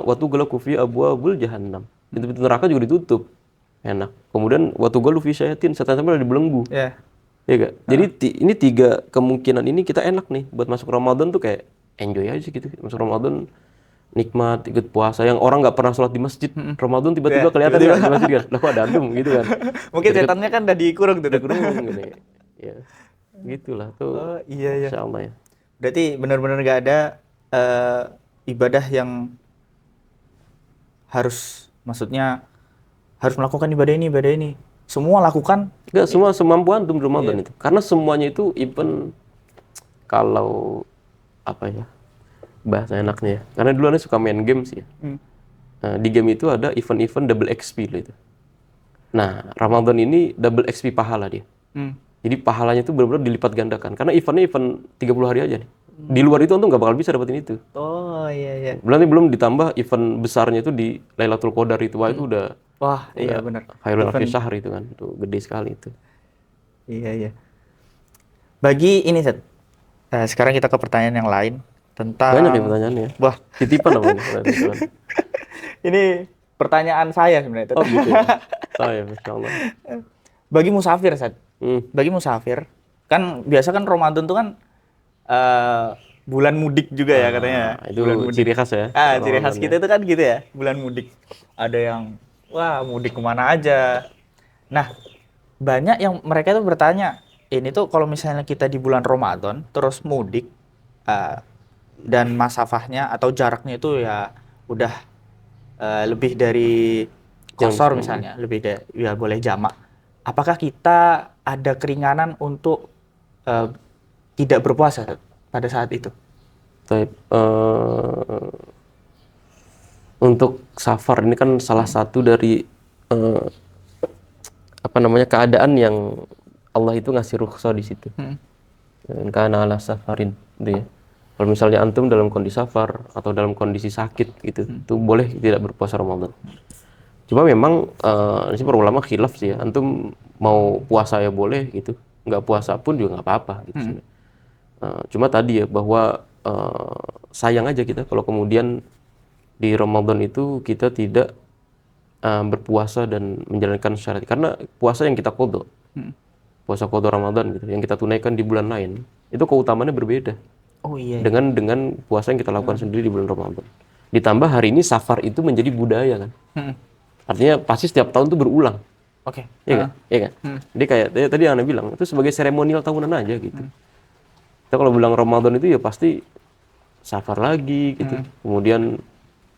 watu galaku fi abwabul jahannam. Pintu-pintu neraka juga ditutup. Enak. Kemudian watu galu fi syayatin, setan-setan dibelenggu. Iya gak? Jadi ini 3 kemungkinan ini kita enak nih buat masuk Ramadan tuh kayak enjoy aja gitu. Masuk Ramadan nikmat, ikut puasa. Yang orang nggak pernah sholat di masjid, Ramadan tiba-tiba kelihatan di masjid kan. Lah kok ada antum gitu kan. Mungkin setannya kan udah dikurung tuh. Dikurung gitu. Ya. Gitulah tuh. Iya. Insyaallah ya. Berarti benar-benar nggak ada ibadah yang harus melakukan ibadah ini. Semua lakukan. Enggak, semua semampu antum di Ramadan itu. Karena semuanya itu even kalau bahasa enaknya ya. Karena dulu Anda suka main game sih ya. Nah, di game itu ada event-event double XP loh itu. Nah, Ramadan ini double XP pahala dia. Jadi pahalanya itu benar-benar dilipat gandakan. Karena eventnya event 30 hari aja nih. Di luar itu antum nggak bakal bisa dapetin itu. Oh iya. Belum ditambah event besarnya itu di Lailatul Qadar itu. Wah itu udah. Wah iya benar. Khairul Alfi Syahr itu kan. Itu gede sekali itu. Iya. Bagi ini Seth. Sekarang kita ke pertanyaan yang lain tentang. Banyak ya pertanyaannya. Wah titipan apa ini? Ini pertanyaan saya sebenarnya. Oh gitu. Saya Masya Allah. Bagi musafir Seth. Bagi musafir kan biasa kan Ramadan tuh kan bulan mudik juga ya katanya. Itu bulan mudik. Ciri khas ya. Ciri khas kita itu kan gitu ya, bulan mudik. Ada yang mudik kemana aja. Nah, banyak yang mereka itu bertanya, ini tuh kalau misalnya kita di bulan Ramadan terus mudik dan masafahnya atau jaraknya itu ya udah lebih dari qashar misalnya, lebih dari ya boleh jamak. Apakah kita ada keringanan untuk tidak berpuasa pada saat itu? Untuk safar ini kan salah satu dari keadaan yang Allah itu ngasih rukhsah di situ. Kana ala safarin, gitu ya. Kalau misalnya antum dalam kondisi safar atau dalam kondisi sakit gitu, itu boleh tidak berpuasa Ramadan. Cuma memang di sini para ulama khilaf sih ya. Antum mau puasa ya boleh gitu, nggak puasa pun juga nggak apa-apa gitu. Cuma tadi ya bahwa sayang aja kita kalau kemudian di Ramadan itu kita tidak berpuasa dan menjalankan syariat. Karena puasa yang kita qadha, puasa qadha Ramadan gitu, yang kita tunaikan di bulan lain, itu keutamaannya berbeda. Oh iya. Dengan puasa yang kita lakukan sendiri di bulan Ramadan. Ditambah hari ini safar itu menjadi budaya kan. Artinya pasti setiap tahun tuh berulang. Oke. Iya kan? Iya kan? Jadi kayak tadi yang Anda bilang, itu sebagai seremonial tahunan aja gitu. Kita kalau bilang Ramadan itu ya pasti safar lagi gitu. Kemudian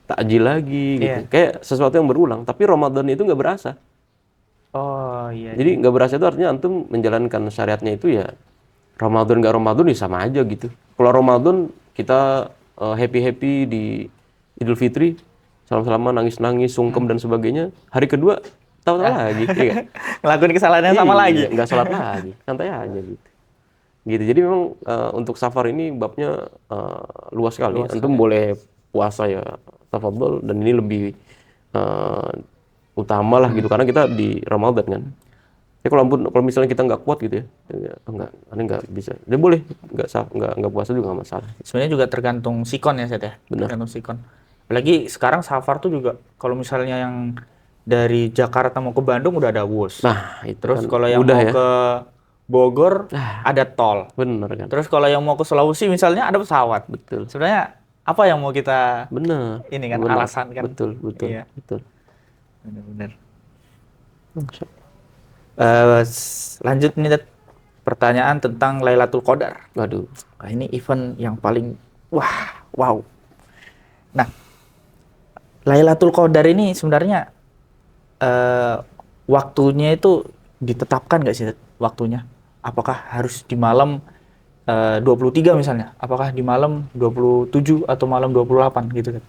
takjil lagi gitu. Iya. Kayak sesuatu yang berulang. Tapi Ramadan itu nggak berasa. Oh iya. Jadi nggak berasa itu artinya antum menjalankan syariatnya itu ya Ramadan nggak Ramadan ya sama aja gitu. Kalau Ramadan kita happy-happy di Idul Fitri, salam-salaman, nangis-nangis, sungkem dan sebagainya. Hari kedua tahu-tahu lagi, ya kan? Ngelakuin kesalahannya sama lagi. Nggak sholat lagi, santai aja gitu. Gitu. Jadi memang untuk safar ini babnya luas sekali. Antum boleh puasa ya tafadhol, dan ini lebih utama lah gitu karena kita di Ramadan kan. Ya kalau misalnya kita nggak kuat gitu ya nggak bisa. Dia boleh nggak puasa juga nggak masalah. Sebenarnya juga tergantung sikon ya, Set ya. Benar. Tergantung sikon. Apalagi sekarang safar tuh juga kalau misalnya yang dari Jakarta mau ke Bandung udah ada Wus. Nah, itu Terus kan kalau yang udah mau ya. ke Bogor ada tol. Bener kan. Terus kalau yang mau ke Sulawesi misalnya ada pesawat. Betul. Sebenarnya apa yang mau kita Bener. ini kan Bener. alasan kan? Betul. Iya. Betul. Benar-benar. Lanjut nih, Ted. Pertanyaan tentang Lailatul Qadar. Waduh. Nah, ini event yang paling wow. Nah, Lailatul Qadar ini sebenarnya waktunya itu ditetapkan nggak sih, Ted, waktunya? Apakah harus di malam 23 misalnya? Apakah di malam 27 atau malam 28 gitu, Ted?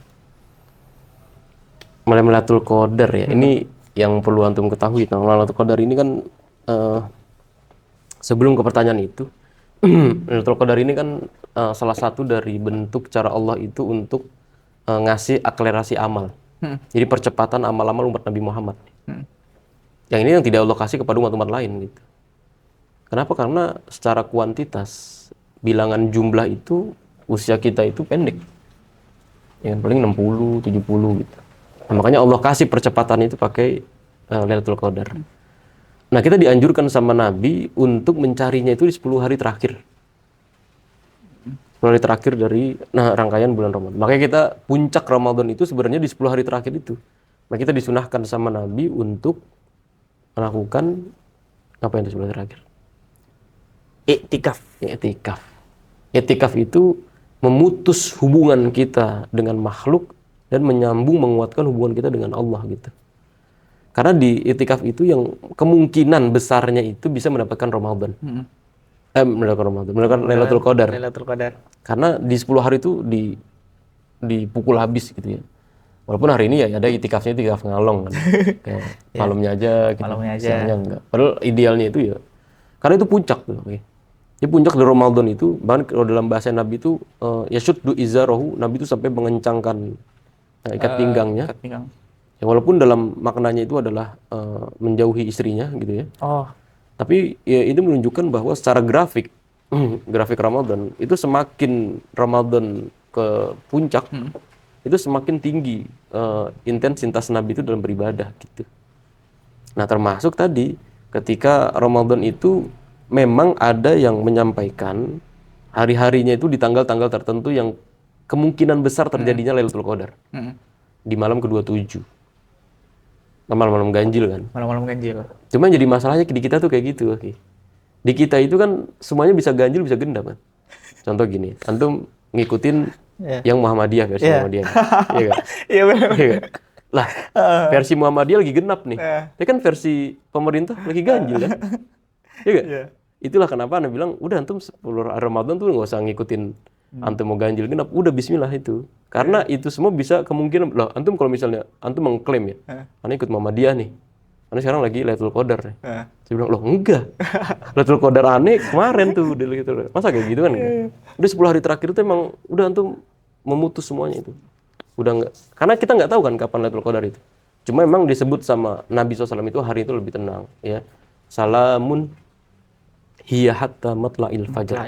Lailatul Qadar ya. Ini yang perlu antum ketahui. Nah, Lailatul Qadar ini kan sebelum ke pertanyaan itu, Lailatul Qadar ini kan salah satu dari bentuk cara Allah itu untuk ngasih akselerasi amal. Jadi percepatan amal-amal umat Nabi Muhammad. Yang ini yang tidak Allah kasih kepada umat-umat lain gitu. Kenapa? Karena secara kuantitas bilangan jumlah itu usia kita itu pendek. Yang paling 60, 70 gitu. Nah, makanya Allah kasih percepatan itu pakai Lailatul Qadar. Nah, kita dianjurkan sama Nabi untuk mencarinya itu di 10 hari terakhir. 10 hari terakhir dari rangkaian bulan Ramadan. Makanya kita puncak Ramadan itu sebenarnya di 10 hari terakhir itu. Nah, kita disunahkan sama Nabi untuk melakukan apa yang di 10 hari terakhir? Iktikaf. Iktikaf itu memutus hubungan kita dengan makhluk dan menyambung, menguatkan hubungan kita dengan Allah gitu. Karena di iktikaf itu yang kemungkinan besarnya itu bisa mendapatkan Ramadan. Mendapatkan Lailatul Qadar. Karena di 10 hari itu dipukul habis gitu ya. Walaupun hari ini ya ada iktikafnya iktikaf ngalong kan. Kayak malamnya aja gitu. Siangnya enggak. Padahal idealnya itu ya. Karena itu puncak tuh. Jadi puncak dari Ramadan itu, bahkan kalau dalam bahasa Nabi itu yashuddu izarahu, Nabi itu sampai mengencangkan ikat pinggangnya. Ya, walaupun dalam maknanya itu adalah menjauhi istrinya gitu ya. Tapi ya itu menunjukkan bahwa secara grafik Ramadan itu semakin Ramadan ke puncak itu semakin tinggi intensitas Nabi itu dalam beribadah gitu. Nah, termasuk tadi ketika Ramadan itu memang ada yang menyampaikan hari-harinya itu di tanggal-tanggal tertentu yang kemungkinan besar terjadinya Lailatul Qadar. Di malam ke-27. Malam-malam ganjil kan. Malam-malam ganjil. Cuma jadi masalahnya di kita tuh kayak gitu. Di kita itu kan semuanya bisa ganjil, bisa genap kan. Contoh gini, antum ngikutin yang Muhammadiyah, versi Muhammadiyah. Iya kan? Iya benar. Lah, versi Muhammadiyah lagi genap nih. Tapi kan versi pemerintah lagi ganjil kan. Iya kan? Itulah kenapa Anda bilang, udah antum 10 Ramadan tuh nggak usah ngikutin antum mau ganjil genap, udah bismillah itu. Karena itu semua bisa kemungkinan, loh antum kalau misalnya antum mengklaim ya, Anda ikut Muhammadiyah nih, Anda sekarang lagi Lailatul Qadar nih. Saya bilang, loh enggak, Lailatul Qadar aneh kemarin tuh, masa kayak gitu kan? Udah 10 hari terakhir itu emang udah antum memutus semuanya itu. Udah enggak, karena kita nggak tahu kan kapan Lailatul Qadar itu. Cuma memang disebut sama Nabi SAW itu hari itu lebih tenang, ya. Salamun hiya hatta matla'il fajar.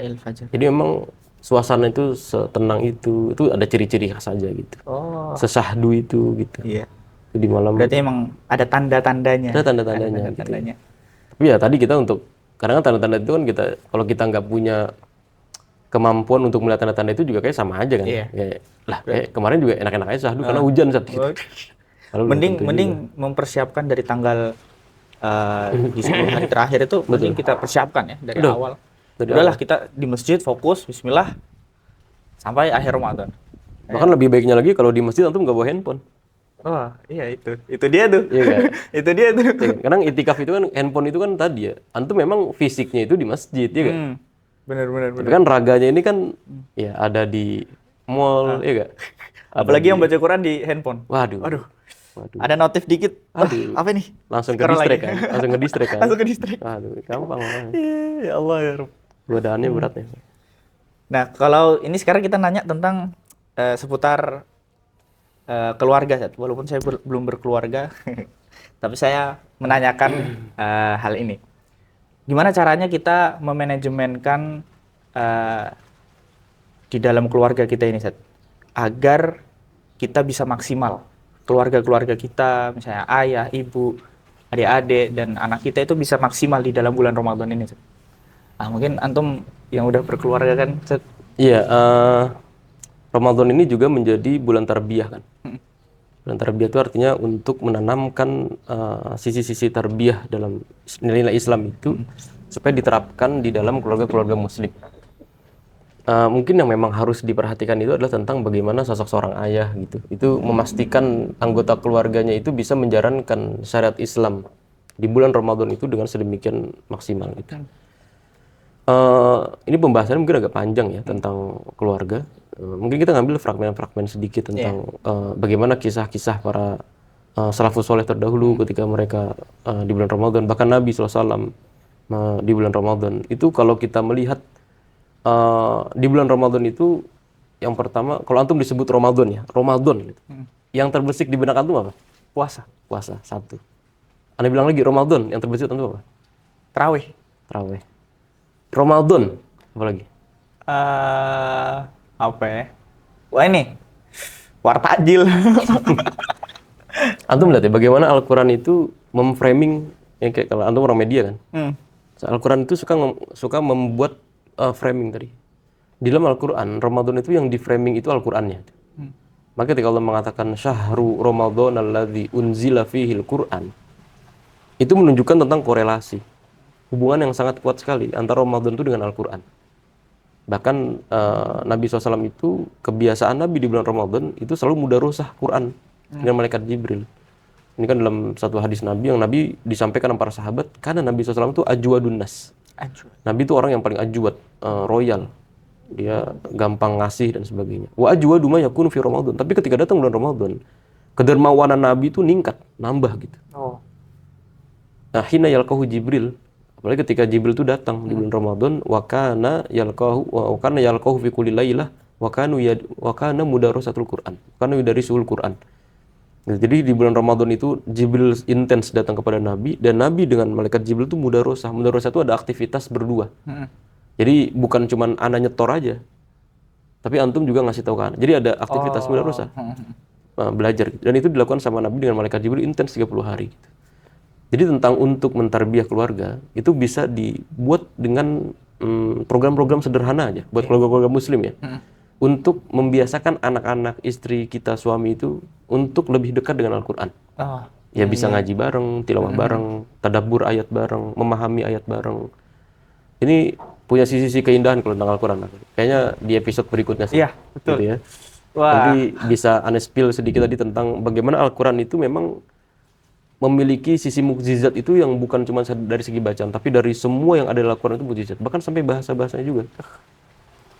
Jadi memang suasana itu setenang itu ada ciri-ciri khas aja gitu. Sesahdu itu gitu. Iya. Itu di malam. Berarti emang ada tanda-tandanya. Ada tanda-tandanya. Gitu. Tapi ya tadi kita kadang tanda-tanda itu kan kalau kita nggak punya kemampuan untuk melihat tanda-tanda itu juga kayak sama aja kan. Iya. Kayak kemarin juga enak-enak aja sahdu karena hujan saat itu. Lalu belum Mending tentu mending juga. mempersiapkan dari tanggal di 10 hari terakhir itu mending kita persiapkan ya dari Udah, awal. dari Udahlah awal. kita di masjid fokus bismillah sampai akhir Ramadan. Bahkan lebih baiknya lagi kalau di masjid antum nggak bawa handphone. Oh, iya itu. Itu dia tuh. Iya kan? Itu dia tuh. Iya kan? Kadang itikaf itu kan handphone itu kan tadi ya. Antum memang fisiknya itu di masjid, ya kan? Benar benar Tapi benar. kan raganya ini kan ya ada di mall, ya gak? Ada Apalagi di, yang baca Quran di handphone. waduh, Aduh, waduh, ada notif dikit. Wah, aduh, apa nih? langsung ke Scroll distract lagi. kan, langsung ke distract kan, Langsung ke distrik. waduh, gampang makanya. Ya Allah ya Rabb. Godaannya berat ya. Nah, kalau ini sekarang kita nanya tentang seputar keluarga, Sat. Walaupun saya belum berkeluarga, tapi saya menanyakan hal ini. Gimana caranya kita memanajemenkan di dalam keluarga kita ini, Sat, agar kita bisa maksimal. Keluarga-keluarga kita, misalnya ayah, ibu, adik-adik, dan anak kita itu bisa maksimal di dalam bulan Ramadan ini, Sat. Mungkin antum yang udah berkeluarga kan, Sat? Iya, Ramadan ini juga menjadi bulan tarbiyah kan. Bulan tarbiyah itu artinya untuk menanamkan sisi-sisi tarbiyah dalam nilai-nilai Islam itu supaya diterapkan di dalam keluarga-keluarga muslim. Mungkin yang memang harus diperhatikan itu adalah tentang bagaimana sosok seorang ayah gitu. Itu memastikan anggota keluarganya itu bisa menjalankan syariat Islam di bulan Ramadan itu dengan sedemikian maksimal gitu. Ini pembahasannya mungkin agak panjang ya tentang keluarga. Mungkin kita ngambil fragmen-fragmen sedikit tentang bagaimana kisah-kisah para salafus soleh terdahulu ketika mereka di bulan Ramadan, bahkan Nabi SAW di bulan Ramadan. Itu kalau kita melihat di bulan Ramadan itu yang pertama, kalau antum disebut Ramadan ya, Ramadan gitu. Yang terbersih di benak antum apa? Puasa. Puasa, satu. Anda bilang lagi Ramadan, yang terbersih antum apa? Tarawih. Tarawih. Ramadan, apa lagi? Apa ya? Wah ini, wartajil. Antum lihat ya, bagaimana Al-Quran itu memframing, yang kayak kalau antum orang media kan, Al-Quran itu suka membuat framing tadi. Di dalam Al-Quran, Ramadan itu yang di framing itu Al-Qurannya. Maka ketika Allah mengatakan syahru Ramadan alladzi unzila fihil Quran, itu menunjukkan tentang korelasi, hubungan yang sangat kuat sekali antara Ramadan itu dengan Al-Quran. Bahkan Nabi SAW itu, kebiasaan Nabi di bulan Ramadan itu selalu mudarosah Quran dengan malaikat Jibril. Ini kan dalam satu hadis Nabi yang Nabi disampaikan sama para sahabat, karena Nabi SAW itu ajwadun nas. Nabi itu orang yang paling ajwad, royal. Dia gampang ngasih dan sebagainya. Wa ajwadu ma yakunu fi Ramadan. Tapi ketika datang bulan Ramadan, kedermawanan Nabi itu ningkat, nambah gitu. Nah, hina yalqahu Jibril, apalagi ketika Jibril itu datang di bulan Ramadan, wa kana yalqahu fi kulli lailah wa kana mudarasatul Quran. Kana yudarisul Quran. Nah, jadi di bulan Ramadan itu Jibril intens datang kepada Nabi, dan Nabi dengan malaikat Jibril itu mudarosah. Mudarosah itu ada aktivitas berdua. Jadi bukan cuma ana nyetor aja, tapi antum juga ngasih tahu kan. Jadi ada aktivitas mudarosah, belajar. Dan itu dilakukan sama Nabi dengan malaikat Jibril intens 30 hari. Gitu. Jadi tentang untuk mentarbiah keluarga itu bisa dibuat dengan program-program sederhana aja buat keluarga-keluarga Muslim ya. Untuk membiasakan anak-anak, istri kita, suami itu untuk lebih dekat dengan Al-Quran. Ya bisa ngaji bareng, tilawah bareng, tadabbur ayat bareng, memahami ayat bareng. Ini punya sisi keindahan kalau tentang Al-Quran. Kayaknya di episode berikutnya sih. Iya, betul. Gitu ya. Wah. Nanti bisa spill sedikit tadi tentang bagaimana Al-Quran itu memang memiliki sisi mukjizat itu yang bukan cuma dari segi bacaan, tapi dari semua yang ada dalam Al-Quran itu mukjizat. Bahkan sampai bahasa-bahasanya juga.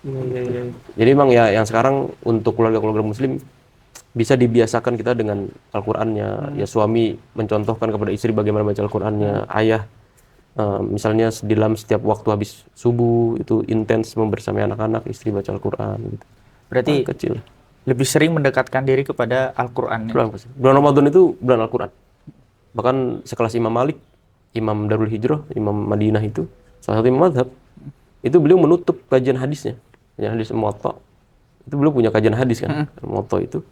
Iya. Jadi memang ya yang sekarang untuk keluarga-keluarga Muslim bisa dibiasakan kita dengan Al-Qur'annya. Ya suami mencontohkan kepada istri bagaimana baca Al-Qur'annya. Ayah misalnya dalam setiap waktu habis subuh itu intens membersamai anak-anak, istri baca Al-Qur'an gitu. Berarti kecil. Lebih sering mendekatkan diri kepada Al-Qur'an. Bulan Ramadan itu bulan Al-Qur'an. Bahkan sekelas Imam Malik, Imam Darul Hijrah, Imam Madinah itu salah satu imam mazhab, itu beliau menutup kajian hadisnya. Kajian hadis Muwatta. Itu beliau punya kajian hadis kan. Muwatta itu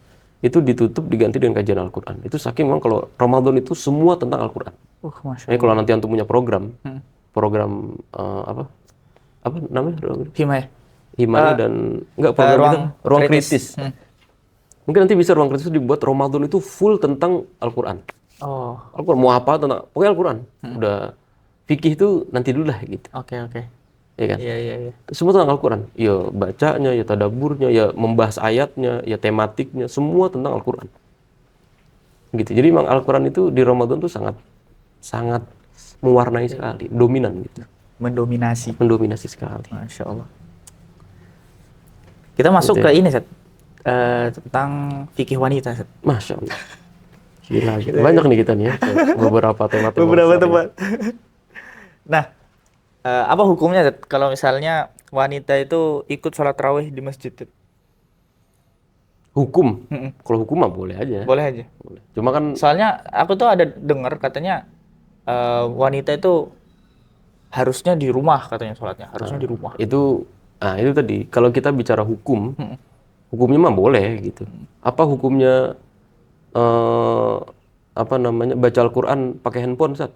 ditutup diganti dengan kajian Al-Qur'an. Itu saking memang kalau Ramadan itu semua tentang Al-Qur'an. Jadi kalau nanti antum punya program apa namanya? Himaya Dan enggak program itu ruang kritis. Mungkin nanti bisa ruang kritis dibuat Ramadan itu full tentang Al-Quran. Oh. Al-Quran mau apa tentang, pokoknya Al-Quran. Udah fikih itu nanti dulu lah gitu. Oke. Ya kan? Iya. Semua tentang Al-Quran. Ya bacanya, ya tadaburnya, ya membahas ayatnya, ya tematiknya, semua tentang Al-Quran. Gitu. Jadi memang Al-Quran itu di Ramadan tuh sangat mewarnai sekali, dominan gitu. Mendominasi sekali. Masya Allah. Kita masuk Gitu ke ya. ini, Set. Tentang fikih wanita, Set. Masya Allah. Gila. Banyak nih kita nih ya. Beberapa tema-tema. Beberapa besar ya. tempat. Nah, apa hukumnya, Set, kalau misalnya wanita itu ikut sholat rawih di masjid, Set? Hukum. Mm-mm. Kalau hukum mah boleh aja. Boleh aja. Boleh. Cuma kan Soalnya aku tuh ada dengar katanya wanita itu harusnya di rumah, katanya sholatnya harusnya di rumah. itu tadi kalau kita bicara hukum, Mm-mm. hukumnya mah boleh gitu. Apa hukumnya baca Al-Quran pakai handphone, Sat?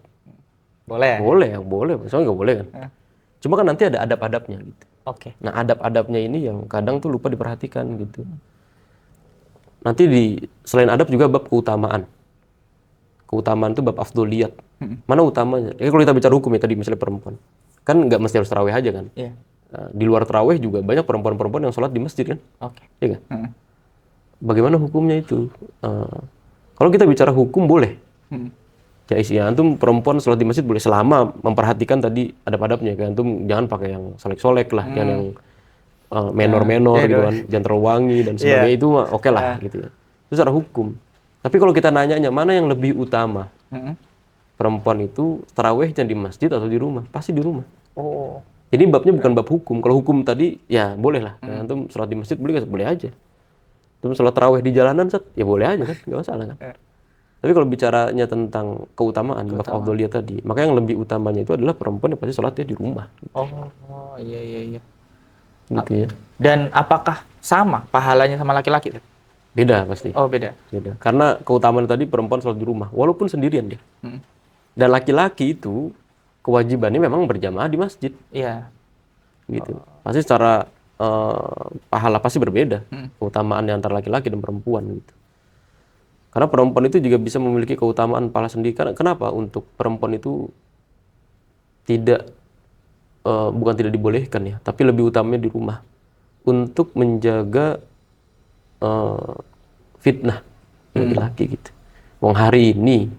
Boleh. Boleh. Soalnya nggak boleh kan. Cuma kan nanti ada adab-adabnya gitu. Oke. Nah, adab-adabnya ini yang kadang tuh lupa diperhatikan gitu. Nanti selain adab juga bab keutamaan. Keutamaan itu bab afdoliyat. Mana utamanya? Kalau kita bicara hukum ya tadi misalnya perempuan. Kan nggak mesti harus tarawih aja kan. Iya. Nah, di luar tarawih juga banyak perempuan-perempuan yang sholat di masjid kan. Oke. Iya kan? Mm-mm. Bagaimana hukumnya itu? Kalau kita bicara hukum boleh. Mm-mm. Ya antum perempuan sholat di masjid boleh selama memperhatikan tadi adab-adabnya kan. Antum jangan pakai yang solek-solek lah, jangan yang menor-menor gitu kan, jangan terlalu wangi dan sebagainya. Itu mah oke lah gitu ya. Itu secara hukum. Tapi kalau kita nanyanya mana yang lebih utama? Mm-mm. Perempuan itu tarawihnya di masjid atau di rumah? Pasti di rumah. Oh. Jadi babnya bukan bab hukum. Kalau hukum tadi ya boleh lah. Antum sholat di masjid boleh aja. Antum sholat tarawih di jalanan, Sat, ya boleh aja kan, nggak masalah kan. Tapi kalau bicaranya tentang keutamaan, bab afdholiyah tadi, maka yang lebih utamanya itu adalah perempuan yang pasti sholatnya di rumah. Oh, iya. Gitu ya. Dan apakah sama pahalanya sama laki-laki? Beda pasti. Oh, beda. Karena keutamaan tadi perempuan sholat di rumah, walaupun sendirian dia. Dan laki-laki itu kewajibannya memang berjamaah di masjid. Iya. Gitu. Pasti secara pahala pasti berbeda. Keutamaannya antara laki-laki dan perempuan gitu. Karena perempuan itu juga bisa memiliki keutamaan pahala sendiri. Kenapa? Untuk perempuan itu bukan tidak dibolehkan ya, tapi lebih utamanya di rumah untuk menjaga fitnah laki-laki gitu. Wong hari ini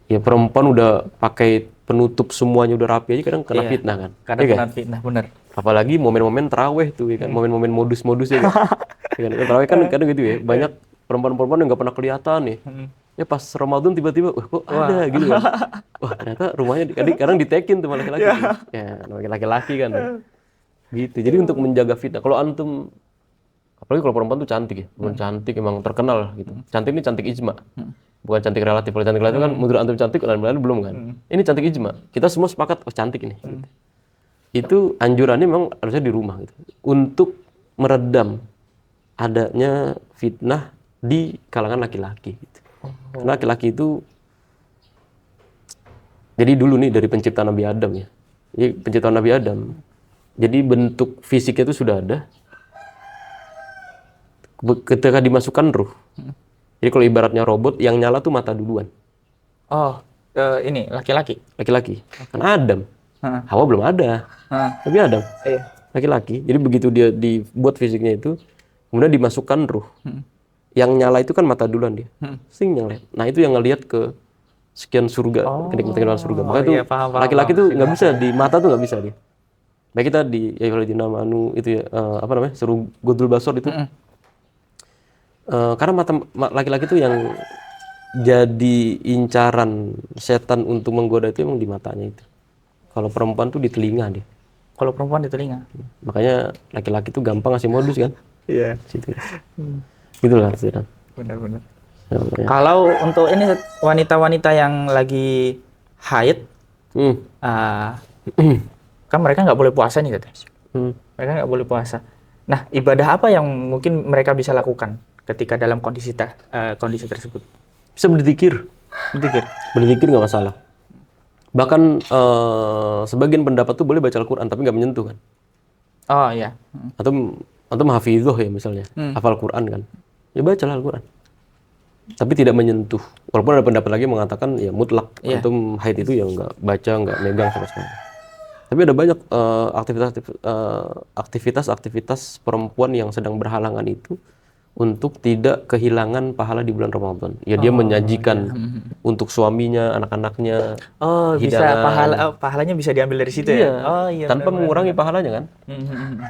ya perempuan udah pakai penutup semuanya udah rapi aja kadang kena fitnah kan. Kadang kena fitnah, benar. Apalagi momen-momen taraweh tuh ya kan, momen-momen modus-modus ya kan. Taraweh kan kadang gitu ya, banyak perempuan-perempuan yang nggak pernah kelihatan nih. Ya pas Ramadan tiba-tiba, kok ada gitu kan. Wah ternyata rumahnya kadang ditekin tuh sama laki-laki. Ya namanya laki-laki kan. Gitu. Jadi untuk menjaga fitnah. Kalau antum, apalagi kalau perempuan tuh cantik ya, cantik emang terkenal gitu. Cantik ini cantik ijma, bukan cantik relatif. Kalau cantik relatif kan menurut antum cantik, lain-lain belum kan. Ini cantik ijma. Kita semua sepakat, cantik ini. Gitu. Itu anjurannya memang harusnya di rumah gitu. Untuk meredam adanya fitnah di kalangan laki-laki gitu. Karena laki-laki itu jadi dulu nih dari penciptaan Nabi Adam ya. Jadi penciptaan Nabi Adam. Jadi bentuk fisiknya itu sudah ada. Ketika dimasukkan ruh. Jadi kalau ibaratnya robot yang nyala tuh mata duluan. Oh, ini laki-laki. Laki-laki. Kan Adam. Hawa belum ada. Tapi Adam. Iya. Laki-laki. Jadi begitu dia dibuat fisiknya itu, kemudian dimasukkan ruh. Yang nyala itu kan mata duluan dia. Sing nyala. Nah, itu yang ngelihat ke sekian surga, kenikmatan surga. Makanya itu laki-laki tuh nggak bisa di mata tuh nggak bisa dia. Baik kita di Ayyuhalladzina amanu itu ya suruh Godul Basor itu. Karena mata laki-laki itu yang jadi incaran setan untuk menggoda itu emang di matanya itu. Kalau perempuan tuh di telinga dia. Kalau perempuan di telinga. Makanya laki-laki tuh gampang ngasih modus kan. Iya. Situ. Gitu lah, Sedan. Benar. Ya. Kalau untuk ini wanita-wanita yang lagi haid, kan mereka nggak boleh puasa nih katanya. Mereka nggak boleh puasa. Nah, ibadah apa yang mungkin mereka bisa lakukan ketika dalam kondisi tersebut? Bisa berzikir. Berzikir nggak masalah. Bahkan sebagian pendapat tuh boleh baca Al-Quran tapi nggak menyentuh kan. Oh iya. Atau hafidhuh ya misalnya, hafal Quran kan. Ya bacalah Al-Quran. Tapi tidak menyentuh. Walaupun ada pendapat lagi mengatakan ya mutlak. Antum haid itu ya nggak baca, nggak megang sama sekali. Tapi ada banyak aktivitas perempuan yang sedang berhalangan itu untuk tidak kehilangan pahala di bulan Ramadan. Ya dia menyajikan untuk suaminya, anak-anaknya, Bisa hidangan. pahalanya bisa diambil dari situ Iya, ya. Iya, tanpa mengurangi pahalanya kan.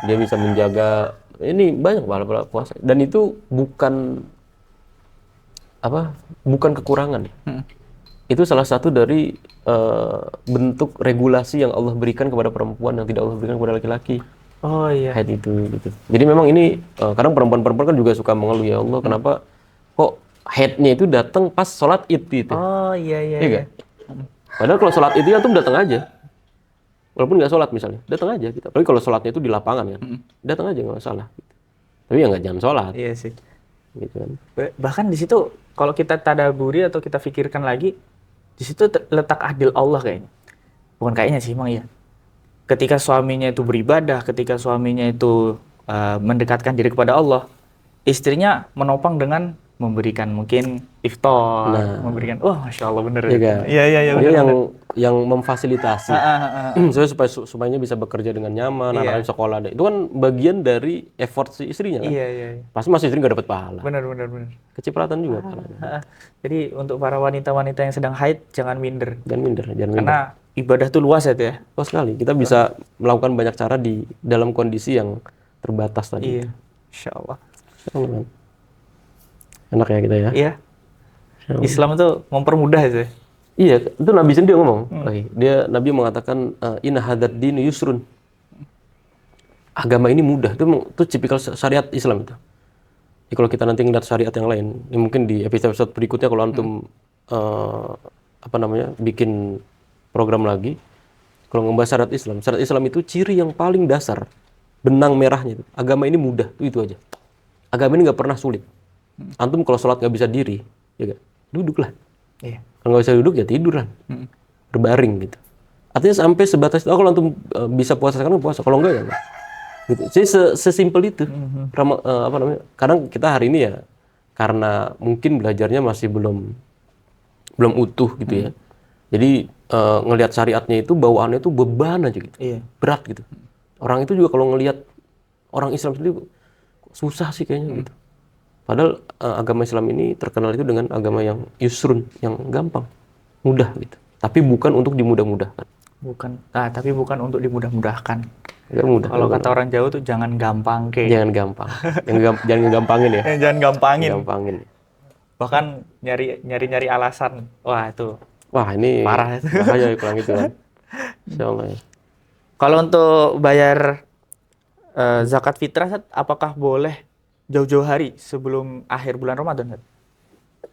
Dia bisa menjaga, ini banyak pahala puasa. Dan itu bukan kekurangan. Itu salah satu dari bentuk regulasi yang Allah berikan kepada perempuan yang tidak Allah berikan kepada laki-laki. Oh iya. Haid itu gitu. Jadi memang ini kadang perempuan-perempuan kan juga suka mengeluh, ya Allah kenapa kok haidnya itu datang pas sholat id gitu. Oh iya. Kan? Padahal kalau sholat id ya tuh datang aja. Walaupun nggak sholat misalnya, datang aja gitu. Tapi kalau sholatnya itu di lapangan kan, datang aja nggak masalah. Gitu. Tapi ya nggak jangan sholat. Iya sih. Gitu kan. Bahkan di situ kalau kita tadaburi atau kita pikirkan lagi, di situ letak adil Allah kayaknya. Bukan kayaknya sih, emang iya. Ketika suaminya itu beribadah, ketika suaminya itu mendekatkan diri kepada Allah, istrinya menopang dengan memberikan mungkin iftar, memberikan, masya Allah bener ya. Iya. Dia yang memfasilitasi, supaya bisa bekerja dengan nyaman, anak-anak sekolah. Itu kan bagian dari effort si istrinya kan. Iya. Pasti masih istri nggak dapat pahala. Bener. Kecipratan juga pahalanya. Jadi untuk para wanita-wanita yang sedang haid jangan minder. Jangan minder. Karena ibadah itu luas ya. Luas sekali. Kita bisa melakukan banyak cara di dalam kondisi yang terbatas tadi. Iya. Insya Allah. Enak ya kita ya. Iya. Islam itu mempermudah itu. Iya, itu Nabi sendiri ngomong. Nabi mengatakan inna hadzal din yusrun. Agama ini mudah. Itu tipikal syariat Islam itu. Jadi kalau kita nanti ngeliat syariat yang lain, ini mungkin di episode berikutnya kalau antum bikin program lagi, kalau ngebahas syariat Islam itu ciri yang paling dasar, benang merahnya itu. Agama ini mudah, itu aja. Agama ini nggak pernah sulit. Antum kalau sholat nggak bisa diri, ya gak? Duduklah. Iya. Kalau nggak bisa duduk ya tiduran, berbaring gitu. Artinya sampai sebatas itu. Kalau antum bisa puasa sekarang puasa, kalau enggak ya enggak. Gitu. Jadi sesimpel itu. Kadang kita hari ini ya karena mungkin belajarnya masih belum utuh gitu ya. Jadi ngelihat syariatnya itu bawaannya itu beban aja gitu, berat gitu. Orang itu juga kalau ngelihat orang Islam sendiri susah sih kayaknya gitu. Padahal agama Islam ini terkenal itu dengan agama yang yusrun, yang gampang, mudah gitu. Tapi bukan untuk dimudah-mudahkan. Tapi bukan untuk dimudah-mudahkan. Mudah. Kalau kata orang Jawa tuh jangan gampang ke. Jangan gampang. Jangan gampangin ya. Jangan gampangin. Gampangin. Bahkan nyari alasan. Wah itu. Wah ini parah itu. Bahaya kurang itu kan. Insyaallah ya. Kalau untuk bayar zakat fitrah, apakah boleh jauh-jauh hari sebelum akhir bulan Ramadan?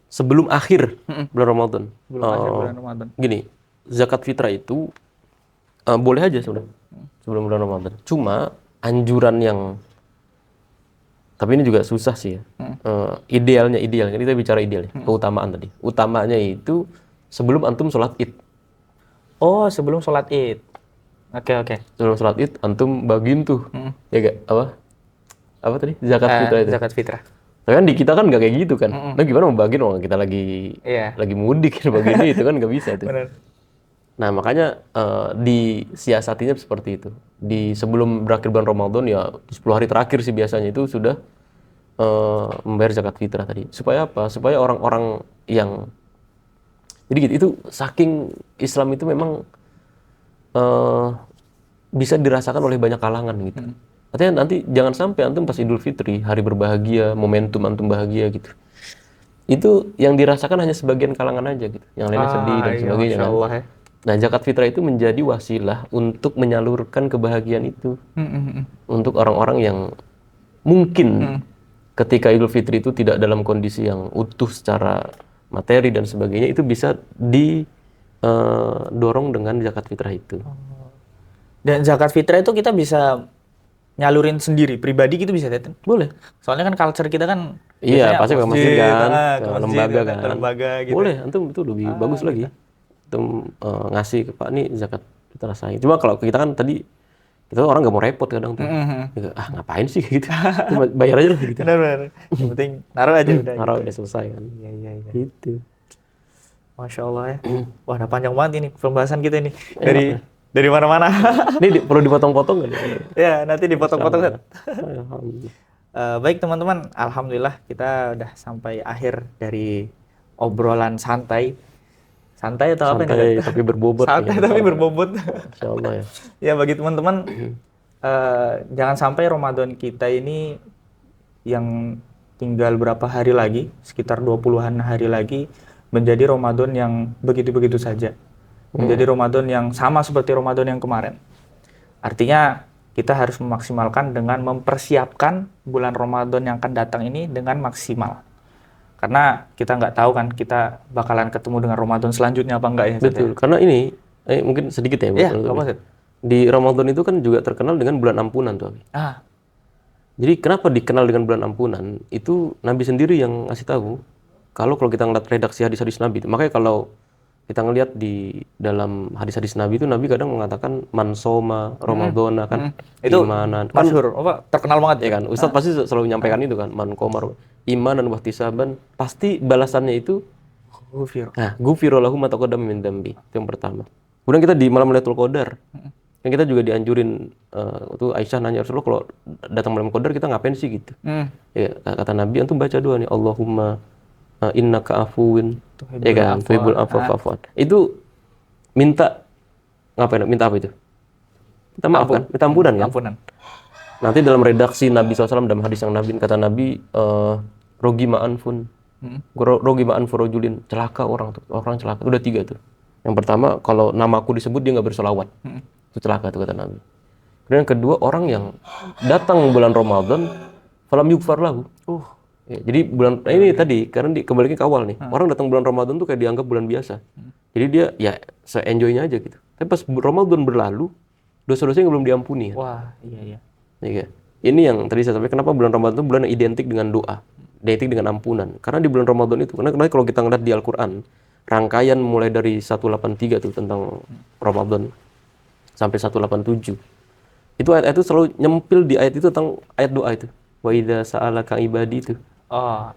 Sebelum akhir bulan Ramadan. Akhir bulan Ramadan. Gini, zakat fitrah itu boleh aja sudah sebelum bulan Ramadan. Cuma anjuran yang, tapi ini juga susah sih ya. Idealnya kita bicara idealnya, keutamaan tadi. Utamanya itu sebelum antum sholat id. Oh, sebelum sholat id. Oke. Sebelum sholat id antum bagiin tuh, ya gak? Apa tadi? Zakat fitrah itu. Zakat fitrah. Tapi kan di kita kan nggak kayak gitu kan. Nah gimana mau bagiin orang kita lagi mudik bagiin itu kan nggak bisa itu. Benar. Nah makanya disiasatinya seperti itu. Di sebelum berakhir bulan Ramadan ya 10 hari terakhir sih biasanya itu sudah membayar zakat fitrah tadi. Supaya apa? Supaya orang-orang yang jadi gitu, itu saking Islam itu memang bisa dirasakan oleh banyak kalangan gitu. Artinya nanti jangan sampai antum pas Idul Fitri, hari berbahagia, momentum antum bahagia gitu. Itu yang dirasakan hanya sebagian kalangan aja gitu. Yang lainnya sedih dan sebagainya kan. Ya. Nah, zakat fitrah itu menjadi wasilah untuk menyalurkan kebahagiaan itu. Untuk orang-orang yang mungkin ketika Idul Fitri itu tidak dalam kondisi yang utuh secara materi dan sebagainya, itu bisa didorong dengan zakat fitrah itu. Dan zakat fitrah itu kita bisa nyalurin sendiri, pribadi gitu bisa, Teten? Boleh. Soalnya kan culture kita kan iya, pasti ke masjid kan, ke lembaga kan. Lembaga gitu. Boleh, antum itu lebih bagus lagi. Antum ngasih ke Pak nih zakat fitrah saya. Cuma kalau kita kan tadi Itu orang nggak mau repot kadang tuh. Gitu, ngapain sih gitu. Cuma bayar aja lah gitu. Benar. Yang penting naruh aja udah. Naruh gitu. udah selesai kan. Iya. Gitu. Masya Allah ya. Wah, udah panjang banget ini pembahasan kita ini. Dari mana-mana. Ini perlu dipotong-potong nggak? Ya, nanti dipotong-potong. Alhamdulillah. Baik teman-teman, alhamdulillah kita udah sampai akhir dari obrolan santai. Santai atau apa Santai nih? tapi berbobot. Santai tapi berbobot. Insya Allah ya. Ya bagi teman-teman, jangan sampai Ramadan kita ini yang tinggal berapa hari lagi, sekitar 20-an hari lagi, menjadi Ramadan yang begitu-begitu saja. Menjadi Ramadan yang sama seperti Ramadan yang kemarin. Artinya kita harus memaksimalkan dengan mempersiapkan bulan Ramadan yang akan datang ini dengan maksimal. Karena kita nggak tahu kan kita bakalan ketemu dengan Ramadan selanjutnya apa enggak ya. Betul, karena ini mungkin sedikit ya. Iya, apa, di Ramadan itu kan juga terkenal dengan bulan ampunan tuh. Jadi kenapa dikenal dengan bulan ampunan? Itu Nabi sendiri yang ngasih tahu. Kalau kita ngeliat redaksi hadis-hadis Nabi, makanya kalau kita ngelihat di dalam hadis-hadis Nabi itu Nabi kadang mengatakan man soma Ramadhana kan itu imanan kan masyhur, terkenal banget ya kan. Ustadz pasti selalu menyampaikan itu kan, man qomar imanan wa ihtisaban, pasti balasannya itu ghufira lahu ma taqaddama min dzambi. Itu yang pertama. Kemudian kita di malam Lailatul Qadar. Kan kita juga dianjurin itu Aisyah nanya Rasulullah kalau datang malam Qadar kita ngapain sih gitu. Ya, kata Nabi antum baca doa nih Allahumma innaka afuwin, ya kan, tuhibbul afwa fa'fu. Itu minta ngapain? Minta apa itu? Minta maaf kan? Minta ampunan kan? Ampunan. Nanti dalam redaksi Nabi SAW dalam hadis yang Nabi kata Nabi rogi ma'anfun, rogi ma'anfu rojulin, celaka orang celaka. Itu udah 3 tuh. Yang pertama kalau namaku disebut dia nggak bersolawat, itu celaka tuh kata Nabi. Kemudian yang kedua orang yang datang bulan Ramadan falam yugfar lahu. Ya, jadi bulan ini tadi karena kembali ke awal nih, orang datang bulan Ramadan tuh kayak dianggap bulan biasa. Jadi dia ya se-enjoy-nya aja gitu. Tapi pas Ramadan berlalu, dosa-dosanya belum diampuni. Wah, iya. Ya, ini yang tadi saya sampaikan, kenapa bulan Ramadan itu bulan yang identik dengan doa, identik dengan ampunan. Karena di bulan Ramadan itu, karena kalau kita ngeliat di Al-Quran, rangkaian mulai dari 183 tuh tentang Ramadan sampai 187. Itu ayat itu selalu nyempil di ayat itu tentang ayat doa itu. Wa idza sa'alaka ibadi itu.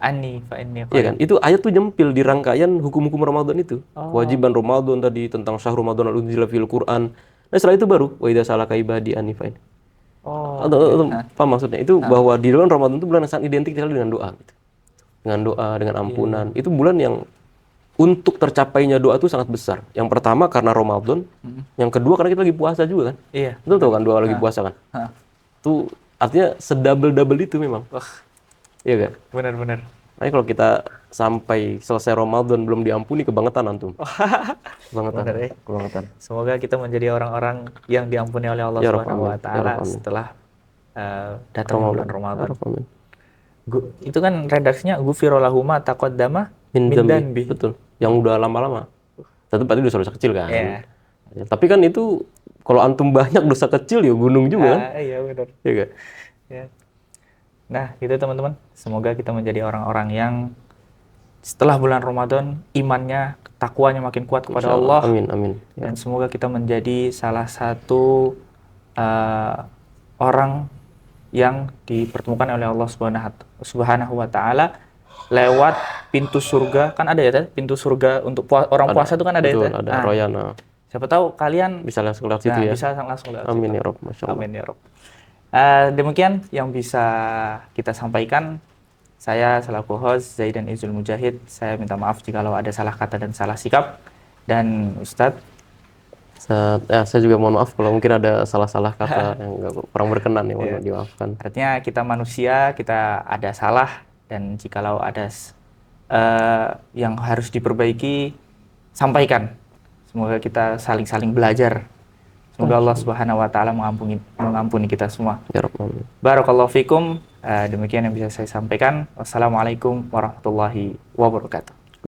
Anni fa inni qarib. Iya kan? Itu ayat tuh nyempil di rangkaian hukum-hukum Ramadan itu. Kewajiban Ramadan tadi tentang syahr Ramadan al-unzila fil Qur'an. Nah, setelah itu baru wa idza sa'alaka ibadi anni fa inni. Apa maksudnya? Itu bahwa di bulan Ramadan itu bulan yang sangat identik sekali dengan doa gitu. Dengan doa, dengan ampunan. Itu bulan yang untuk tercapainya doa itu sangat besar. Yang pertama karena Ramadan, yang kedua karena kita lagi puasa juga kan. Iya. Betul tahu kan doa lagi puasa kan. Itu artinya sedouble-double itu memang. Iya kan? Benar. Nah, kalau kita sampai selesai Ramadan belum diampuni, kebangetan antum. Kebangetan. Semoga kita menjadi orang-orang yang diampuni oleh Allah Subhanahu wa taala setelah datang bulan Ramadan. Itu kan redaksinya ghufira lahu ma taqaddama min dzambi. Betul. Yang udah lama-lama. Tentu berarti dosa-dosa kecil kan. Yeah. Ya, tapi kan itu kalau antum banyak dosa kecil ya gunung juga kan. Iya benar. Iya kan? Ya. Nah, gitu teman-teman. Semoga kita menjadi orang-orang yang setelah bulan Ramadan imannya, takwanya makin kuat kepada Allah. Amin. Ya. Dan semoga kita menjadi salah satu orang yang dipertemukan oleh Allah Subhanahu wa taala lewat pintu surga. Kan ada ya pintu surga untuk orang puasa itu kan ada betul, ya. Ada royana. Siapa tahu kalian bisa langsung lewat situ ya. Bisa langsung lewat. Amin ya Rabb, masyaallah. Amin ya Rabb. Demikian yang bisa kita sampaikan. Saya selaku host Zaidan Izul Mujahid, saya minta maaf jika ada salah kata dan salah sikap. Dan Ustadz, saya juga mohon maaf kalau mungkin ada salah-salah kata yang kurang berkenan ya, mohon dimaafkan. Artinya kita manusia, kita ada salah, dan jikalau ada yang harus diperbaiki, sampaikan. Semoga kita saling belajar. Semoga Allah Subhanahu wa taala mengampuni kita semua. Ya Rabb. Barakallahu fikum. Demikian yang bisa saya sampaikan. Wassalamualaikum warahmatullahi wabarakatuh.